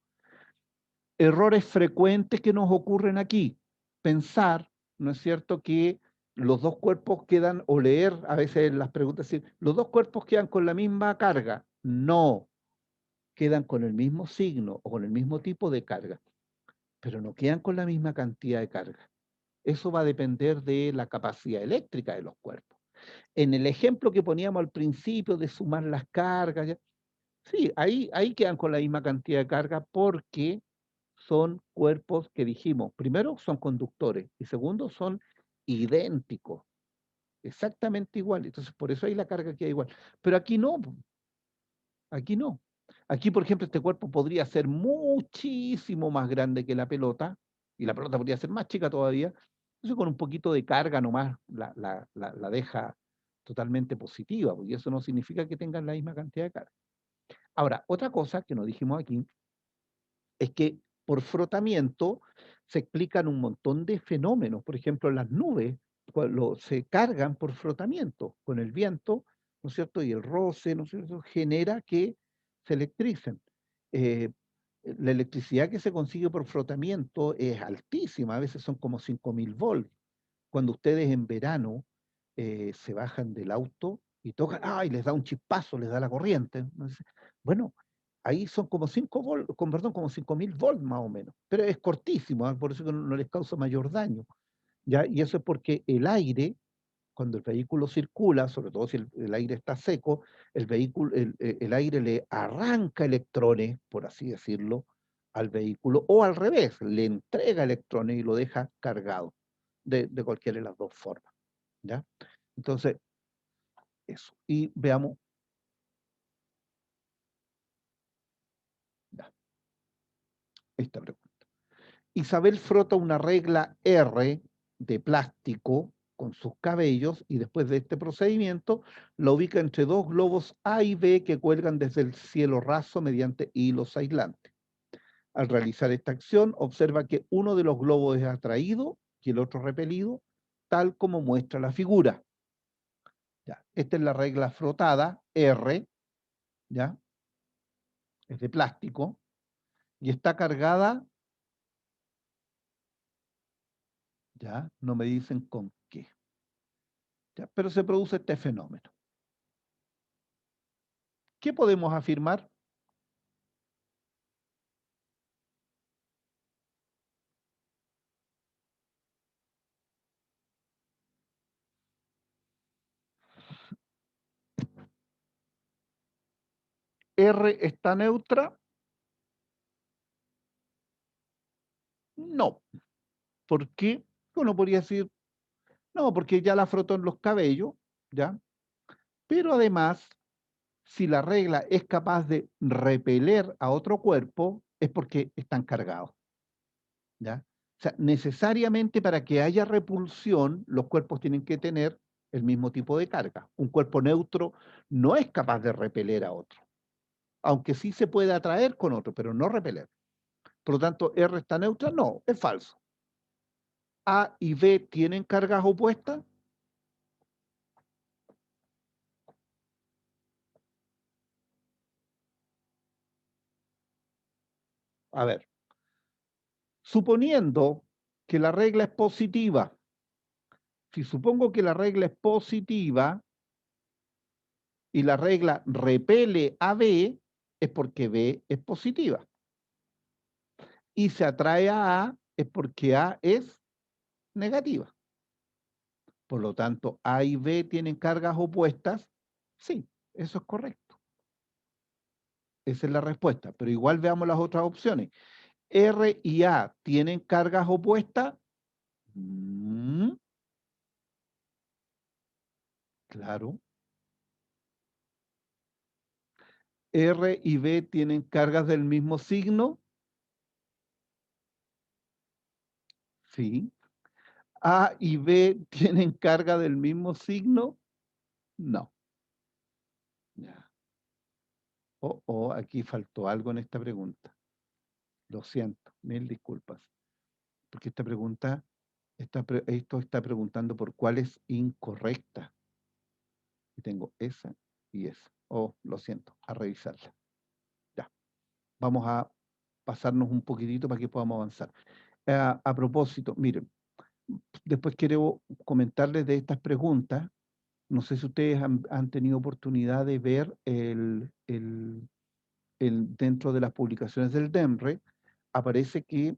Errores frecuentes que nos ocurren aquí. Pensar, ¿no es cierto?, que los dos cuerpos quedan, o leer a veces las preguntas, decir, los dos cuerpos quedan con la misma carga. No, quedan con el mismo signo o con el mismo tipo de carga, pero no quedan con la misma cantidad de carga. Eso va a depender de la capacidad eléctrica de los cuerpos. En el ejemplo que poníamos al principio de sumar las cargas, ¿ya? Sí, ahí quedan con la misma cantidad de carga porque son cuerpos que dijimos, primero son conductores y segundo son idénticos, exactamente igual. Entonces, por eso ahí la carga queda igual. Pero aquí no, po. Aquí no. Aquí, por ejemplo, este cuerpo podría ser muchísimo más grande que la pelota, y la pelota podría ser más chica todavía. Entonces, con un poquito de carga nomás la deja totalmente positiva, porque eso no significa que tengan la misma cantidad de carga. Ahora, otra cosa que nos dijimos aquí es que por frotamiento se explican un montón de fenómenos. Por ejemplo, las nubes se cargan por frotamiento con el viento, ¿no es cierto? Y el roce, ¿no es cierto? Genera que se electricen. Eh, la electricidad que se consigue por frotamiento es altísima, a veces son como 5000 volts. Cuando ustedes en verano se bajan del auto y tocan, ¡ay! Les da un chispazo, les da la corriente. Entonces, bueno, ahí son como 5 volts, perdón, como 5000 volts más o menos, pero es cortísimo, por eso que no les causa mayor daño, ¿ya? Y eso es porque el aire, cuando el vehículo circula, sobre todo si el aire está seco, el aire le arranca electrones, por así decirlo, al vehículo, o al revés, le entrega electrones y lo deja cargado, de cualquiera de las dos formas, ¿ya? Entonces, eso. Y veamos, ya, esta pregunta. Isabel frota una regla R de plástico con sus cabellos y después de este procedimiento la ubica entre dos globos A y B que cuelgan desde el cielo raso mediante hilos aislantes. Al realizar esta acción, observa que uno de los globos es atraído y el otro repelido, tal como muestra la figura. Ya, esta es la regla frotada, R, ¿ya? Es de plástico y está cargada, ya, no me dicen con qué. Ya, pero se produce este fenómeno. ¿Qué podemos afirmar? ¿R está neutra? No. ¿Por qué? Uno podría decir, no, porque ya la frotó en los cabellos, ¿ya? Pero además, si la regla es capaz de repeler a otro cuerpo, es porque están cargados, ¿ya? O sea, necesariamente para que haya repulsión, los cuerpos tienen que tener el mismo tipo de carga. Un cuerpo neutro no es capaz de repeler a otro, aunque sí se puede atraer con otro, pero no repeler. Por lo tanto, R está neutra, no, es falso. A y B tienen cargas opuestas. A ver, suponiendo que la regla es positiva, si supongo que la regla es positiva y la regla repele a B, es porque B es positiva. Y se atrae a, es porque A es negativa. Por lo tanto, A y B tienen cargas opuestas. Sí, eso es correcto. Esa es la respuesta. Pero igual veamos las otras opciones. R y A tienen cargas opuestas. Claro. R y B tienen cargas del mismo signo. Sí. A y B tienen carga del mismo signo. No. Ya. Aquí faltó algo en esta pregunta. Lo siento, mil disculpas. Porque esta pregunta, esto está preguntando por cuál es incorrecta. Y tengo esa y esa. Lo siento, a revisarla. Ya. Vamos a pasarnos un poquitito para que podamos avanzar. A propósito, miren, después quiero comentarles de estas preguntas. No sé si ustedes han tenido oportunidad de ver dentro de las publicaciones del DEMRE, aparece que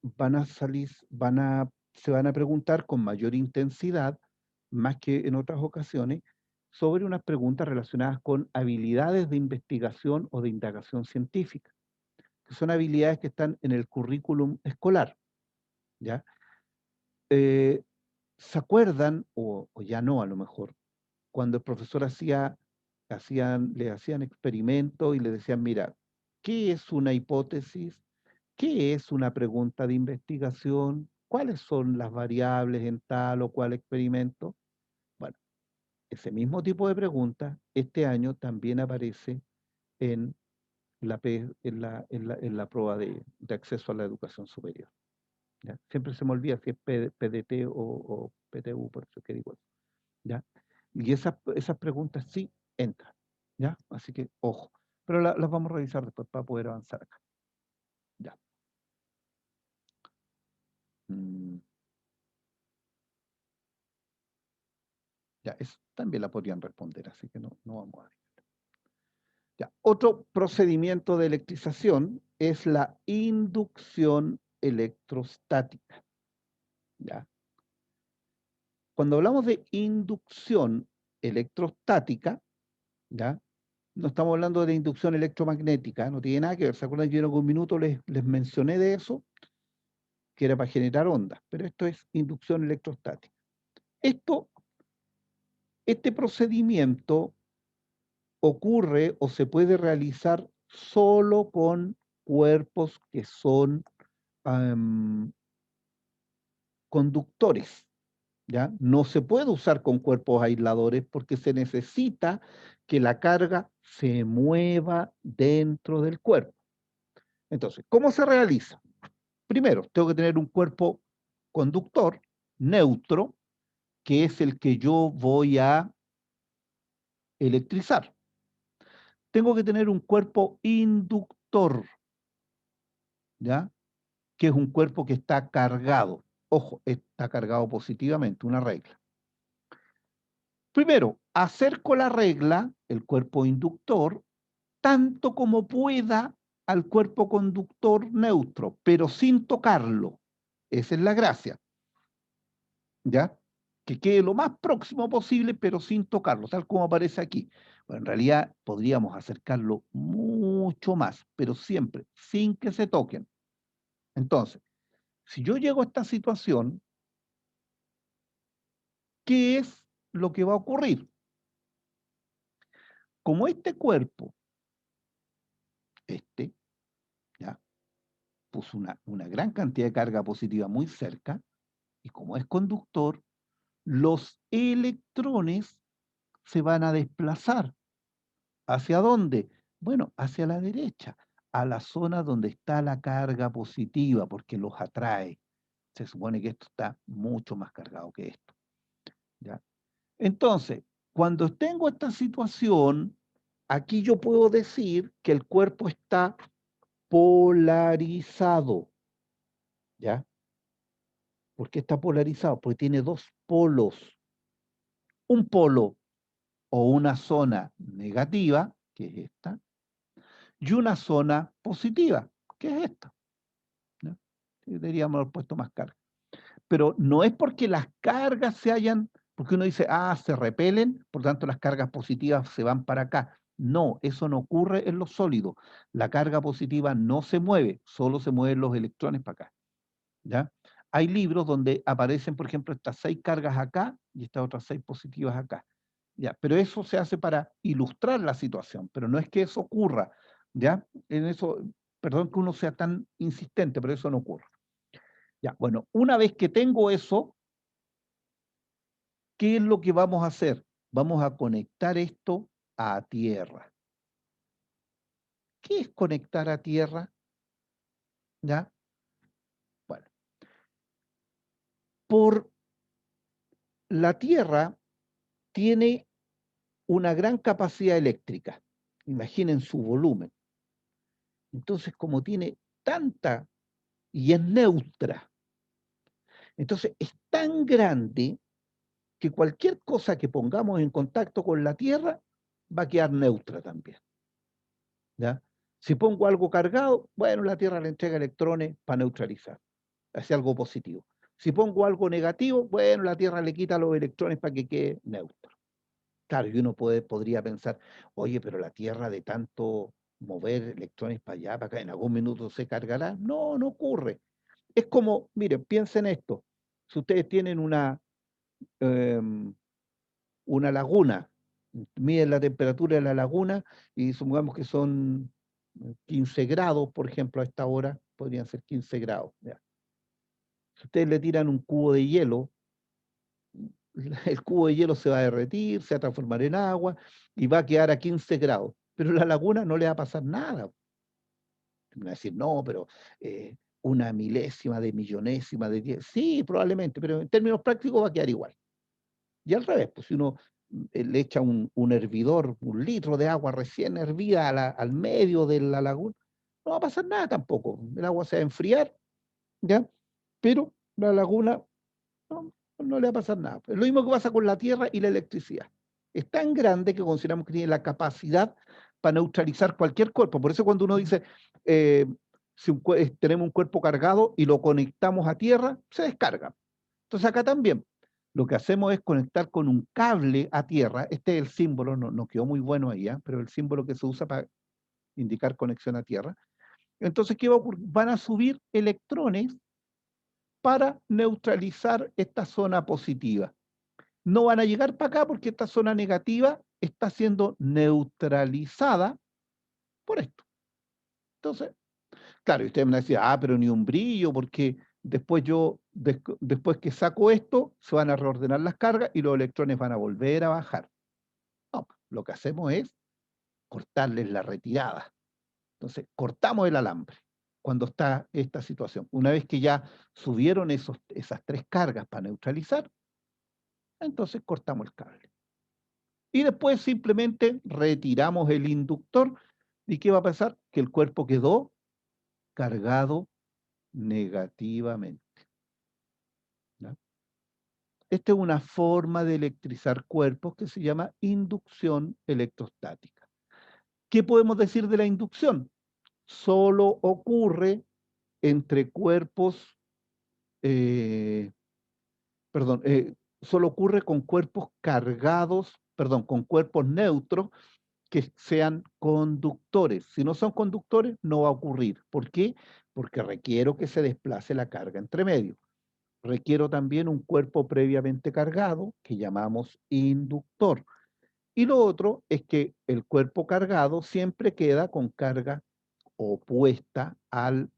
van a salir, se van a preguntar con mayor intensidad, más que en otras ocasiones, sobre unas preguntas relacionadas con habilidades de investigación o de indagación científica, que son habilidades que están en el currículum escolar, ¿ya? ¿Se acuerdan, o ya no a lo mejor, cuando el profesor le hacían experimentos y le decían, mira, ¿qué es una hipótesis? ¿Qué es una pregunta de investigación? ¿Cuáles son las variables en tal o cual experimento? Bueno, ese mismo tipo de pregunta este año también aparece en la prueba de acceso a la educación superior. ¿Ya? Siempre se me olvida si es PDT o PTU, por eso que digo eso. ¿Ya? Y esas preguntas sí entran. ¿Ya? Así que, ojo. Pero las vamos a revisar después para poder avanzar acá. Ya. Ya, eso también la podrían responder, así que no vamos a ver. Ya. Otro procedimiento de electrización es la inducción electrostática. ¿Ya? Cuando hablamos de inducción electrostática, ¿ya? No estamos hablando de inducción electromagnética, no tiene nada que ver. ¿Se acuerdan que yo en algún minuto les mencioné de eso? Que era para generar ondas, pero esto es inducción electrostática. Este procedimiento ocurre o se puede realizar solo con cuerpos que son conductores, ¿ya? No se puede usar con cuerpos aisladores porque se necesita que la carga se mueva dentro del cuerpo. Entonces, ¿cómo se realiza? Primero, tengo que tener un cuerpo conductor neutro, que es el que yo voy a electrizar. Tengo que tener un cuerpo inductor, ¿ya? Que es un cuerpo que está cargado. Ojo, está cargado positivamente, una regla. Primero, acerco la regla, el cuerpo inductor, tanto como pueda al cuerpo conductor neutro, pero sin tocarlo. Esa es la gracia, ¿ya? Que quede lo más próximo posible, pero sin tocarlo, tal como aparece aquí. Bueno, en realidad podríamos acercarlo mucho más, pero siempre sin que se toquen. Entonces, si yo llego a esta situación, ¿qué es lo que va a ocurrir? Como este cuerpo, ¿ya? Puso una gran cantidad de carga positiva muy cerca, y como es conductor, los electrones se van a desplazar. ¿Hacia dónde? Bueno, hacia la derecha, a la zona donde está la carga positiva, porque los atrae. Se supone que esto está mucho más cargado que esto, ¿ya? Entonces, cuando tengo esta situación, aquí yo puedo decir que el cuerpo está polarizado, ¿ya? ¿Por qué está polarizado? Porque tiene dos polos. Un polo o una zona negativa, que es esta, y una zona positiva, que es esta, ¿no? Deberíamos haber puesto más carga. Pero no es porque las cargas porque uno dice, se repelen, por tanto las cargas positivas se van para acá. No, eso no ocurre en los sólidos. La carga positiva no se mueve, solo se mueven los electrones para acá, ¿ya? Hay libros donde aparecen, por ejemplo, estas 6 cargas acá y estas otras 6 positivas acá. ¿Ya? Pero eso se hace para ilustrar la situación, pero no es que eso ocurra, ¿ya? En eso, perdón que uno sea tan insistente, pero eso no ocurre. Ya, bueno, una vez que tengo eso, ¿qué es lo que vamos a hacer? Vamos a conectar esto a tierra. ¿Qué es conectar a tierra? ¿Ya? Bueno, por la tierra tiene una gran capacidad eléctrica. Imaginen su volumen. Entonces, como tiene tanta y es neutra, entonces es tan grande que cualquier cosa que pongamos en contacto con la Tierra va a quedar neutra también, ¿ya? Si pongo algo cargado, bueno, la Tierra le entrega electrones para neutralizar, hace algo positivo. Si pongo algo negativo, bueno, la Tierra le quita los electrones para que quede neutro. Claro, y uno podría pensar, oye, pero la Tierra de tanto mover electrones para allá, para acá, ¿en algún minuto se cargará? No, no ocurre. Es como, miren, piensen esto. Si ustedes tienen una una laguna, miden la temperatura de la laguna y supongamos que son 15 grados, por ejemplo, a esta hora, podrían ser 15 grados. ¿Ya? Si ustedes le tiran un cubo de hielo, el cubo de hielo se va a derretir, se va a transformar en agua y va a quedar a 15 grados. Pero la laguna no le va a pasar nada. Me va a decir, no, pero una milésima de millonésima de 10. Sí, probablemente, pero en términos prácticos va a quedar igual. Y al revés, pues si uno le echa un hervidor, 1 litro de agua recién hervida al medio de la laguna, no va a pasar nada tampoco. El agua se va a enfriar, ¿ya? Pero la laguna no le va a pasar nada. Es lo mismo que pasa con la tierra y la electricidad. Es tan grande que consideramos que tiene la capacidad para neutralizar cualquier cuerpo. Por eso cuando uno dice, si tenemos un cuerpo cargado y lo conectamos a tierra, se descarga. Entonces acá también, lo que hacemos es conectar con un cable a tierra. Este es el símbolo, no quedó muy bueno ahí, pero el símbolo que se usa para indicar conexión a tierra. Entonces, ¿qué va a ocurrir? Van a subir electrones para neutralizar esta zona positiva. No van a llegar para acá porque esta zona negativa está siendo neutralizada por esto. Entonces, claro, y ustedes me van a decir, pero ni un brillo, porque después después que saco esto, se van a reordenar las cargas y los electrones van a volver a bajar. No, lo que hacemos es cortarles la retirada. Entonces, cortamos el alambre cuando está esta situación. Una vez que ya subieron esas 3 cargas para neutralizar, entonces cortamos el cable. Y después simplemente retiramos el inductor. ¿Y qué va a pasar? Que el cuerpo quedó cargado negativamente. ¿Ya? Esta es una forma de electrizar cuerpos que se llama inducción electrostática. ¿Qué podemos decir de la inducción? Solo ocurre entre cuerpos, solo ocurre con cuerpos cargados, con cuerpos neutros que sean conductores. Si no son conductores, no va a ocurrir. ¿Por qué? Porque requiero que se desplace la carga entre medio. Requiero también un cuerpo previamente cargado, que llamamos inductor. Y lo otro es que el cuerpo cargado siempre queda con carga opuesta al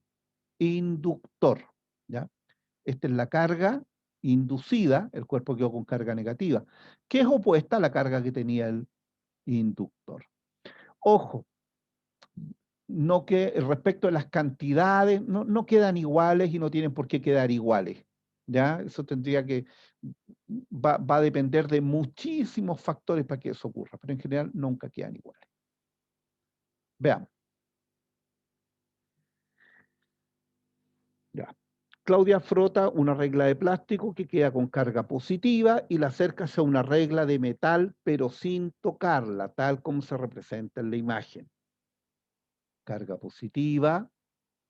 inductor. ¿Ya? Esta es la carga inducida, el cuerpo quedó con carga negativa, que es opuesta a la carga que tenía el inductor. Ojo, no que respecto a las cantidades, no quedan iguales y no tienen por qué quedar iguales. ¿Ya? Eso tendría que, va a depender de muchísimos factores para que eso ocurra, pero en general nunca quedan iguales. Veamos. Ya. Claudia frota una regla de plástico que queda con carga positiva y la acerca hacia una regla de metal, pero sin tocarla, tal como se representa en la imagen. Carga positiva,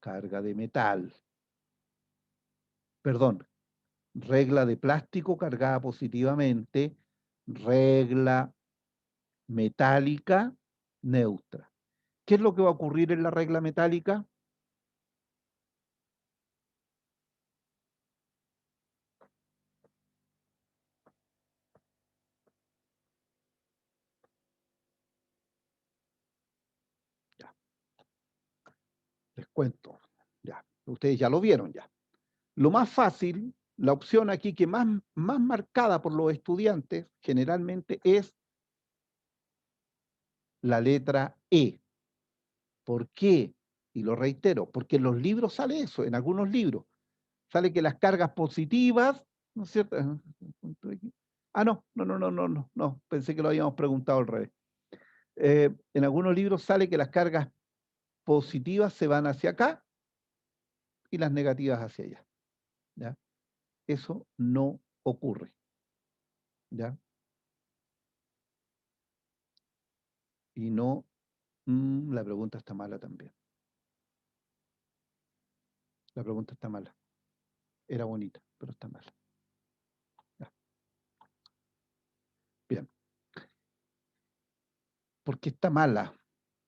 carga de metal. Perdón, regla de plástico cargada positivamente, regla metálica neutra. ¿Qué es lo que va a ocurrir en la regla metálica? Ya. Les cuento. Ya. Ustedes ya lo vieron ya. Lo más fácil, la opción aquí que más marcada por los estudiantes generalmente es la letra E. ¿Por qué? Y lo reitero, porque en los libros sale eso, en algunos libros. Sale que las cargas positivas, ¿no es cierto? No, pensé que lo habíamos preguntado al revés. En algunos libros sale que las cargas positivas se van hacia acá y las negativas hacia allá. ¿Ya? Eso no ocurre. ¿Ya? Y no, la pregunta está mala también. La pregunta está mala. Era bonita, pero está mala. Ya. Bien. ¿Por qué está mala?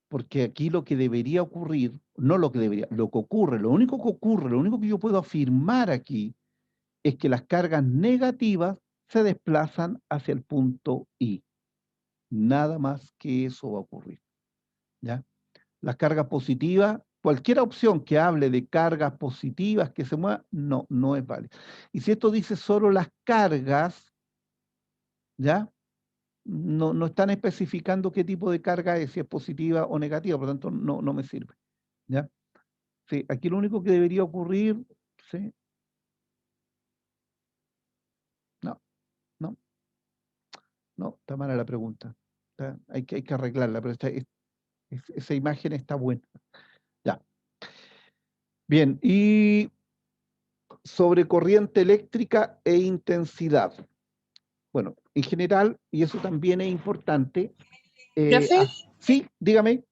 Porque aquí lo que debería ocurrir, no lo que debería, lo que ocurre, lo único que ocurre, lo único que yo puedo afirmar aquí es que las cargas negativas se desplazan hacia el punto I. Nada más que eso va a ocurrir, ¿ya? Las cargas positivas, cualquier opción que hable de cargas positivas que se muevan, no es válida. Y si esto dice solo las cargas, ¿ya? No están especificando qué tipo de carga es, si es positiva o negativa, por lo tanto no me sirve, ¿ya? Sí, aquí lo único que debería ocurrir, ¿sí? No, no, no, está mala la pregunta. Hay que arreglarla, pero esa imagen está buena. Ya. Bien, y sobre corriente eléctrica e intensidad. Bueno, en general, y eso también es importante.
Profe,
Sí, dígame.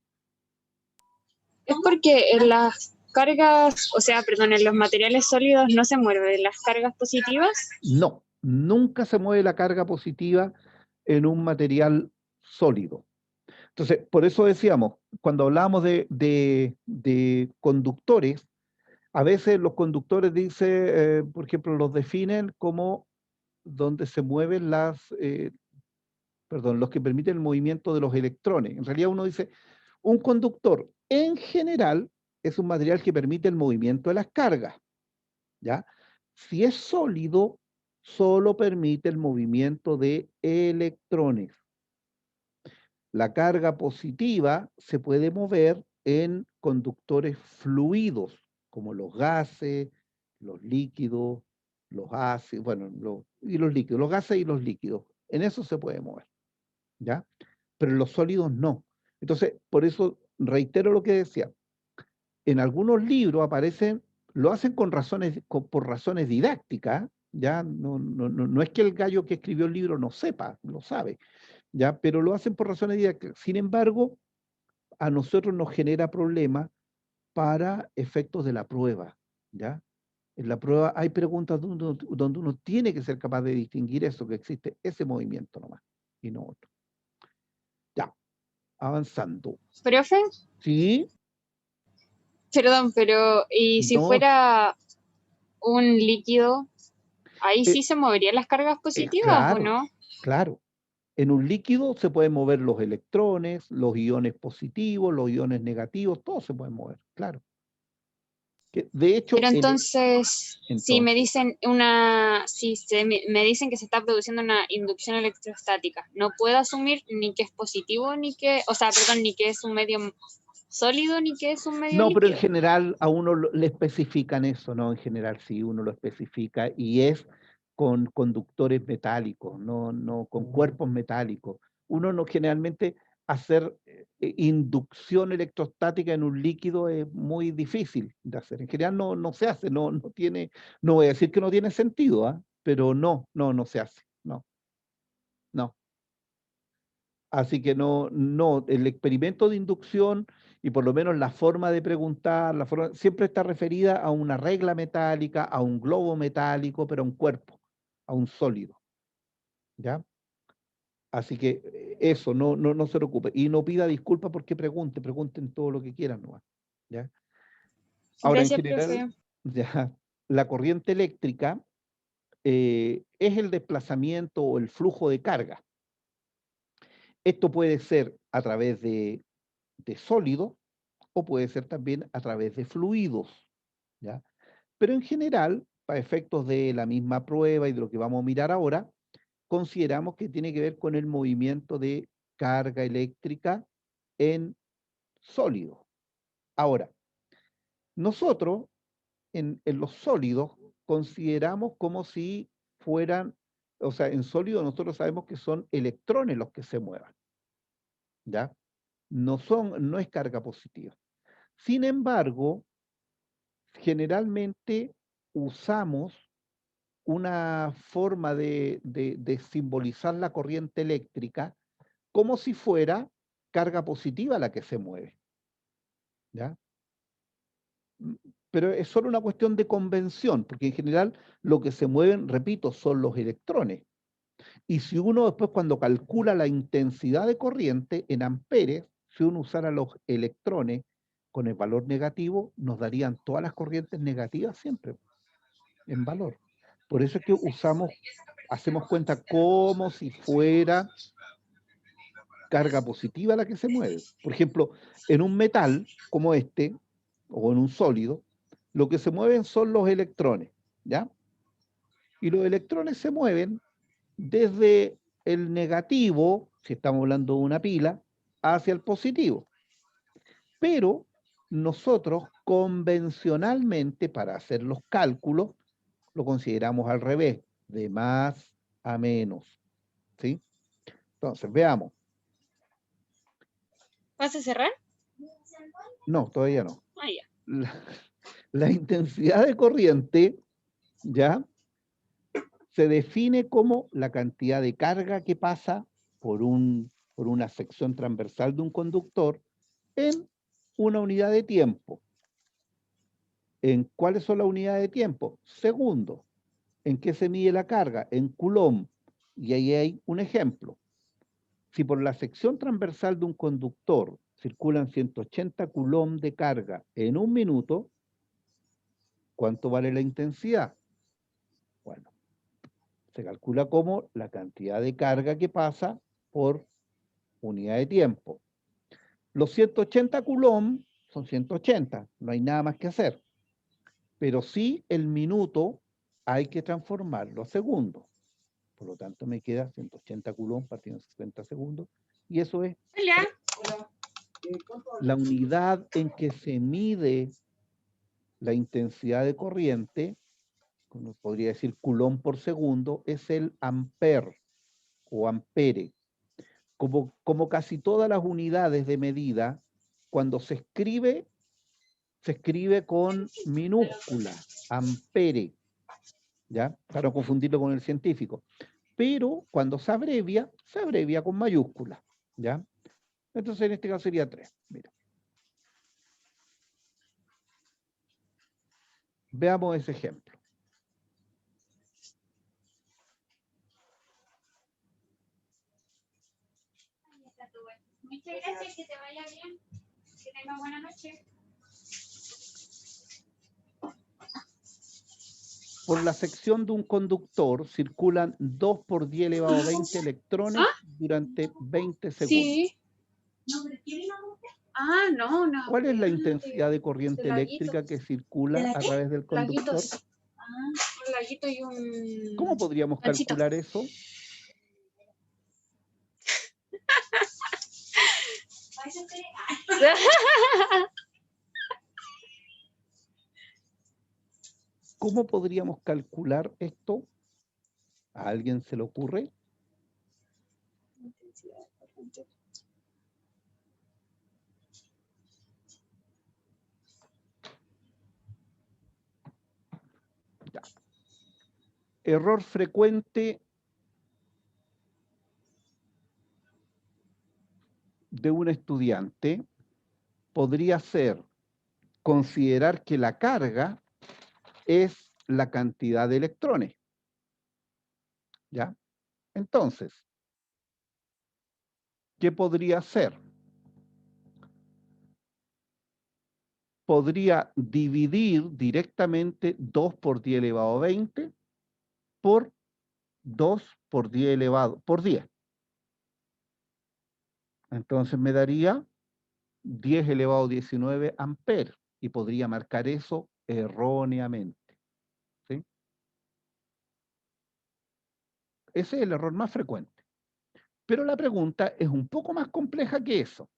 es porque en las cargas, o sea, perdón, en los materiales sólidos no se mueven las cargas positivas.
No, nunca se mueve la carga positiva en un material sólido. Entonces, por eso decíamos, cuando hablamos de conductores, a veces los conductores dice, por ejemplo, los definen como donde se mueven los que permiten el movimiento de los electrones. En realidad uno dice, un conductor en general es un material que permite el movimiento de las cargas, ¿ya? Si es sólido, solo permite el movimiento de electrones. La carga positiva se puede mover en conductores fluidos, como los gases, los líquidos, los ácidos, bueno, y los líquidos, los gases y los líquidos. En eso se puede mover, ¿ya? Pero en los sólidos no. Entonces, por eso reitero lo que decía. En algunos libros aparecen, lo hacen por razones didácticas, ¿ya? No es que el gallo que escribió el libro no sepa, lo sabe, ¿ya? Pero lo hacen por razones didácticas. Sin embargo, a nosotros nos genera problemas para efectos de la prueba, ¿ya? En la prueba hay preguntas donde uno tiene que ser capaz de distinguir eso, que existe ese movimiento nomás, y no otro. Ya, avanzando.
Profe,
¿Sí?
perdón, pero ¿y si
No,
fuera un líquido, ahí
eh,
sí se moverían las cargas positivas o
claro,
no?
claro. En un líquido se pueden mover los electrones, los iones positivos, los iones negativos, todos se pueden mover, claro. De hecho,
Pero entonces, si me dicen me dicen que se está produciendo una inducción electrostática, no puedo asumir ni que es positivo, ni que, o sea, perdón, ni que es un medio sólido, ni que es un medio
no, pero en
líquido.
general a uno le especifican eso, ¿no? En general sí, uno lo especifica y es con conductores metálicos, no con cuerpos metálicos. Uno no generalmente hacer inducción electrostática en un líquido es muy difícil de hacer. En general no se hace, no tiene, no voy a decir que no tiene sentido, ¿ah? Pero no se hace, no. Así que el experimento de inducción y por lo menos la forma de preguntar, siempre está referida a una regla metálica, a un globo metálico, pero a un cuerpo, a un sólido, ¿ya? Así que eso, no se preocupe. Y no pida disculpas porque pregunten todo lo que quieran nomás, ¿ya? Ahora, en
Gracias,
general,
profe.
ya, la corriente eléctrica es el desplazamiento o el flujo de carga. Esto puede ser a través de sólidos o puede ser también a través de fluidos, ¿ya? Pero en general, para efectos de la misma prueba y de lo que vamos a mirar ahora, consideramos que tiene que ver con el movimiento de carga eléctrica en sólidos. Ahora, nosotros en los sólidos consideramos como si fueran, o sea, en sólidos nosotros sabemos que son electrones los que se muevan, ¿ya? No es carga positiva. Sin embargo, generalmente usamos una forma de simbolizar la corriente eléctrica como si fuera carga positiva la que se mueve, ¿ya? Pero es solo una cuestión de convención, porque en general lo que se mueven, repito, son los electrones. Y si uno después cuando calcula la intensidad de corriente en amperes, si uno usara los electrones con el valor negativo, nos darían todas las corrientes negativas siempre en valor. Por eso es que usamos hacemos cuenta como si fuera carga positiva la que se mueve. Por ejemplo, en un metal como este, o en un sólido, lo que se mueven son los electrones, ¿ya? Y los electrones se mueven desde el negativo, si estamos hablando de una pila, hacia el positivo. Pero nosotros convencionalmente, para hacer los cálculos, lo consideramos al revés, de más a menos, ¿sí? Entonces, veamos.
¿Vas a cerrar?
No, todavía no.
Ah, ya.
La intensidad de corriente, ¿ya? Se define como la cantidad de carga que pasa por una sección transversal de un conductor en una unidad de tiempo. ¿En cuáles son las unidades de tiempo? Segundos. ¿En qué se mide la carga? En coulomb. Y ahí hay un ejemplo. Si por la sección transversal de un conductor circulan 180 coulomb de carga en un minuto, ¿cuánto vale la intensidad? Bueno, se calcula como la cantidad de carga que pasa por unidad de tiempo. Los 180 coulomb son 180, no hay nada más que hacer. Pero sí el minuto hay que transformarlo a segundos. Por lo tanto, me queda 180 coulomb partido en 60 segundos. Y eso es la unidad en que se mide la intensidad de corriente, como podría decir coulomb por segundo, es el ampere o ampere. Como casi todas las unidades de medida, cuando se escribe con minúscula, ampere, ¿ya? Para no confundirlo con el científico. Pero cuando se abrevia con mayúscula, ¿ya? Entonces en este caso sería 3. Mira. Veamos ese ejemplo.
Muchas gracias, que te vaya bien, que tengas buena noche.
Por la sección de un conductor circulan 2 por 10 elevado a 20 electrones durante 20 segundos.
Sí. Ah, no.
¿Cuál es la intensidad de corriente eléctrica que circula a través del conductor?
Ah, un laguito y un...
¿Cómo podríamos
ganchito.
calcular eso? ¿Cómo podríamos calcular esto? ¿A alguien se le ocurre? Ya. Error frecuente de un estudiante podría ser considerar que la carga es la cantidad de electrones. ¿Ya? Entonces, ¿qué podría ser? Podría dividir directamente 2 por 10 elevado a 20 por 2 por 10 elevado por 10. Entonces me daría 10 elevado a 19 amperes y podría marcar eso erróneamente. ¿Sí? Ese es el error más frecuente. Pero la pregunta es un poco más compleja que eso.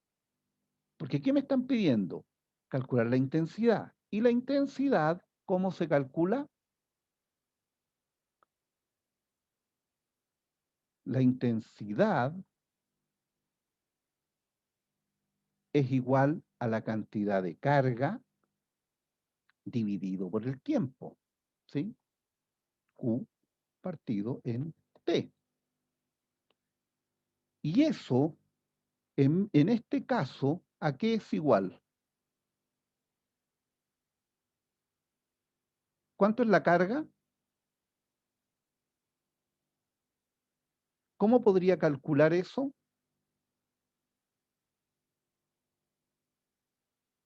Porque ¿qué me están pidiendo? Calcular la intensidad. ¿Y la intensidad cómo se calcula? La intensidad es igual a la cantidad de carga dividido por el tiempo. ¿Sí? Q partido en T. Y eso, en este caso, ¿a qué es igual? ¿Cuánto es la carga? ¿Cómo podría calcular eso?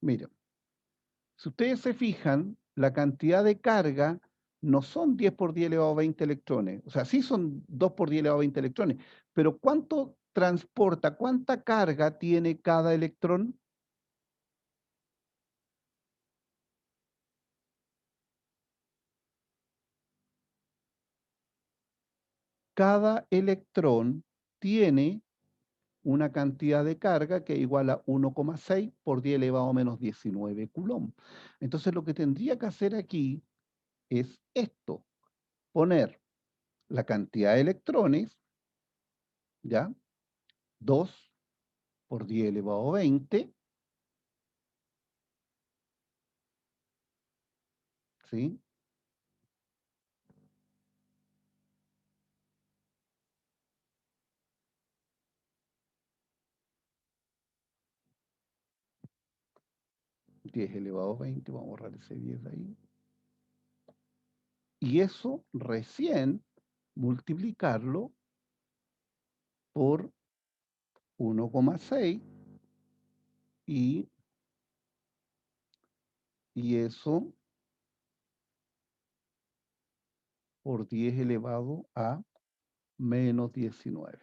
Miren, si ustedes se fijan, la cantidad de carga no son 10 por 10 elevado a 20 electrones. O sea, sí son 2 por 10 elevado a 20 electrones, pero ¿cuánto transporta, cuánta carga tiene cada electrón? Cada electrón tiene una cantidad de carga que es igual a 1,6 por 10 elevado a menos 19 coulomb. Entonces lo que tendría que hacer aquí es esto, poner la cantidad de electrones, ¿ya? 2 por 10 elevado a 20, ¿sí? Diez elevado a 20, vamos a borrar ese 10 de ahí. Y eso recién multiplicarlo por 1,6 y eso por 10 elevado a menos 19.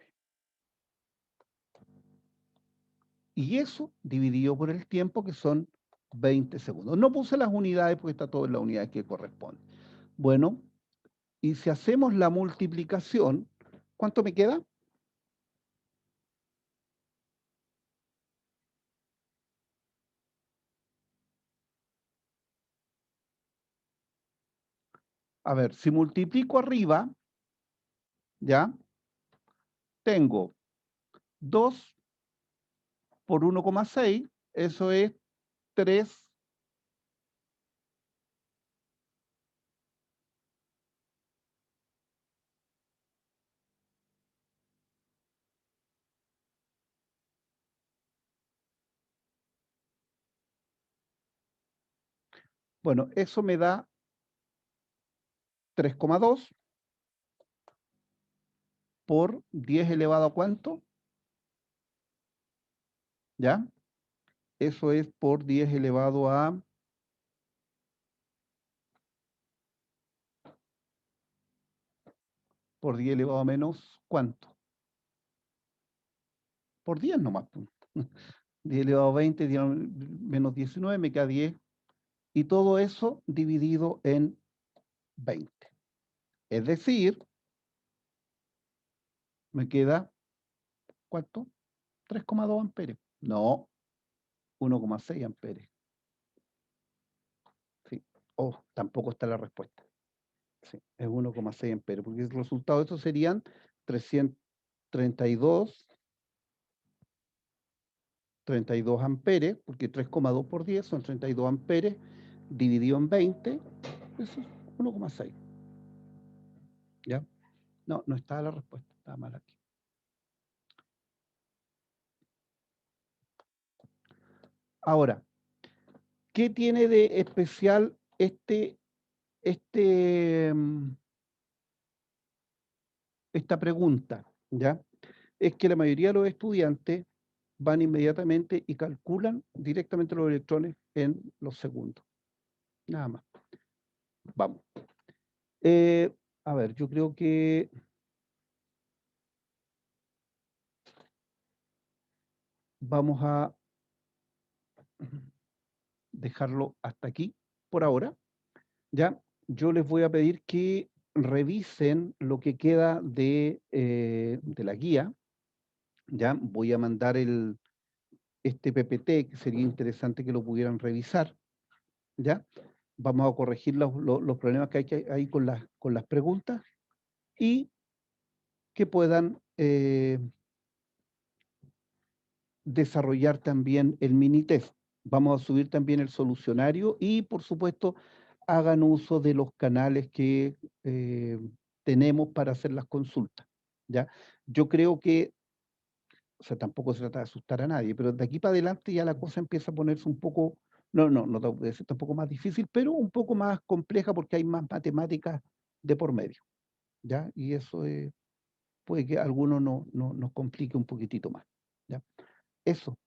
Y eso dividido por el tiempo, que son 20 segundos. No puse las unidades porque está todo en la unidad que corresponde. Bueno, y si hacemos la multiplicación, ¿cuánto me queda? A ver, si multiplico arriba, ¿ya? Tengo 2 por 1,6, eso es 3. Bueno, eso me da 3,2 por 10 elevado a ¿cuánto? ¿Ya? Eso es por 10 elevado a... por 10 elevado a menos ¿cuánto? Por 10 nomás. 10 elevado a 20, 10 menos 19, me queda 10. Y todo eso dividido en 20. Es decir, me queda, ¿cuánto? 3,2 amperes. No, 1,6 amperes. Sí. Oh, tampoco está la respuesta. Sí, es 1,6 amperes, porque el resultado de esto serían 332 amperes, porque 3,2 por 10 son 32 amperes, dividido en 20, eso es 1,6. ¿Ya? No, no está la respuesta, está mal aquí. Ahora, ¿qué tiene de especial esta pregunta? ¿Ya? Es que la mayoría de los estudiantes van inmediatamente y calculan directamente los electrones en los segundos. Nada más. Vamos. A ver, yo creo que vamos a dejarlo hasta aquí por ahora. Ya, yo les voy a pedir que revisen lo que queda de la guía. Ya, voy a mandar este PPT, que sería interesante que lo pudieran revisar. Ya, vamos a corregir los problemas que hay con las preguntas y que puedan desarrollar también el mini test. Vamos a subir también el solucionario y, por supuesto, hagan uso de los canales que tenemos para hacer las consultas. ¿Ya? Yo creo que, o sea, tampoco se trata de asustar a nadie, pero de aquí para adelante ya la cosa empieza a ponerse un poco, no puede ser tampoco más difícil, pero un poco más compleja porque hay más matemáticas de por medio. ¿Ya? Y eso puede que a algunos nos complique un poquitito más. ¿Ya? Eso.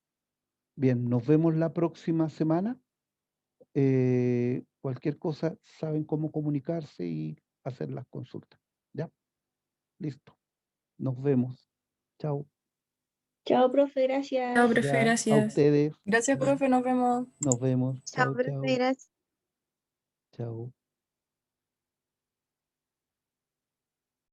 Bien, nos vemos la próxima semana. cualquier cosa, saben cómo comunicarse y hacer las consultas. ¿Ya? Listo. Nos vemos. Chao.
Chao, profe, gracias.
Chao, profe,
Ya, a
gracias.
ustedes.
Gracias, profe, nos vemos.
Nos vemos.
Chao,
Chao,
profe,
chao.
gracias.
Chao.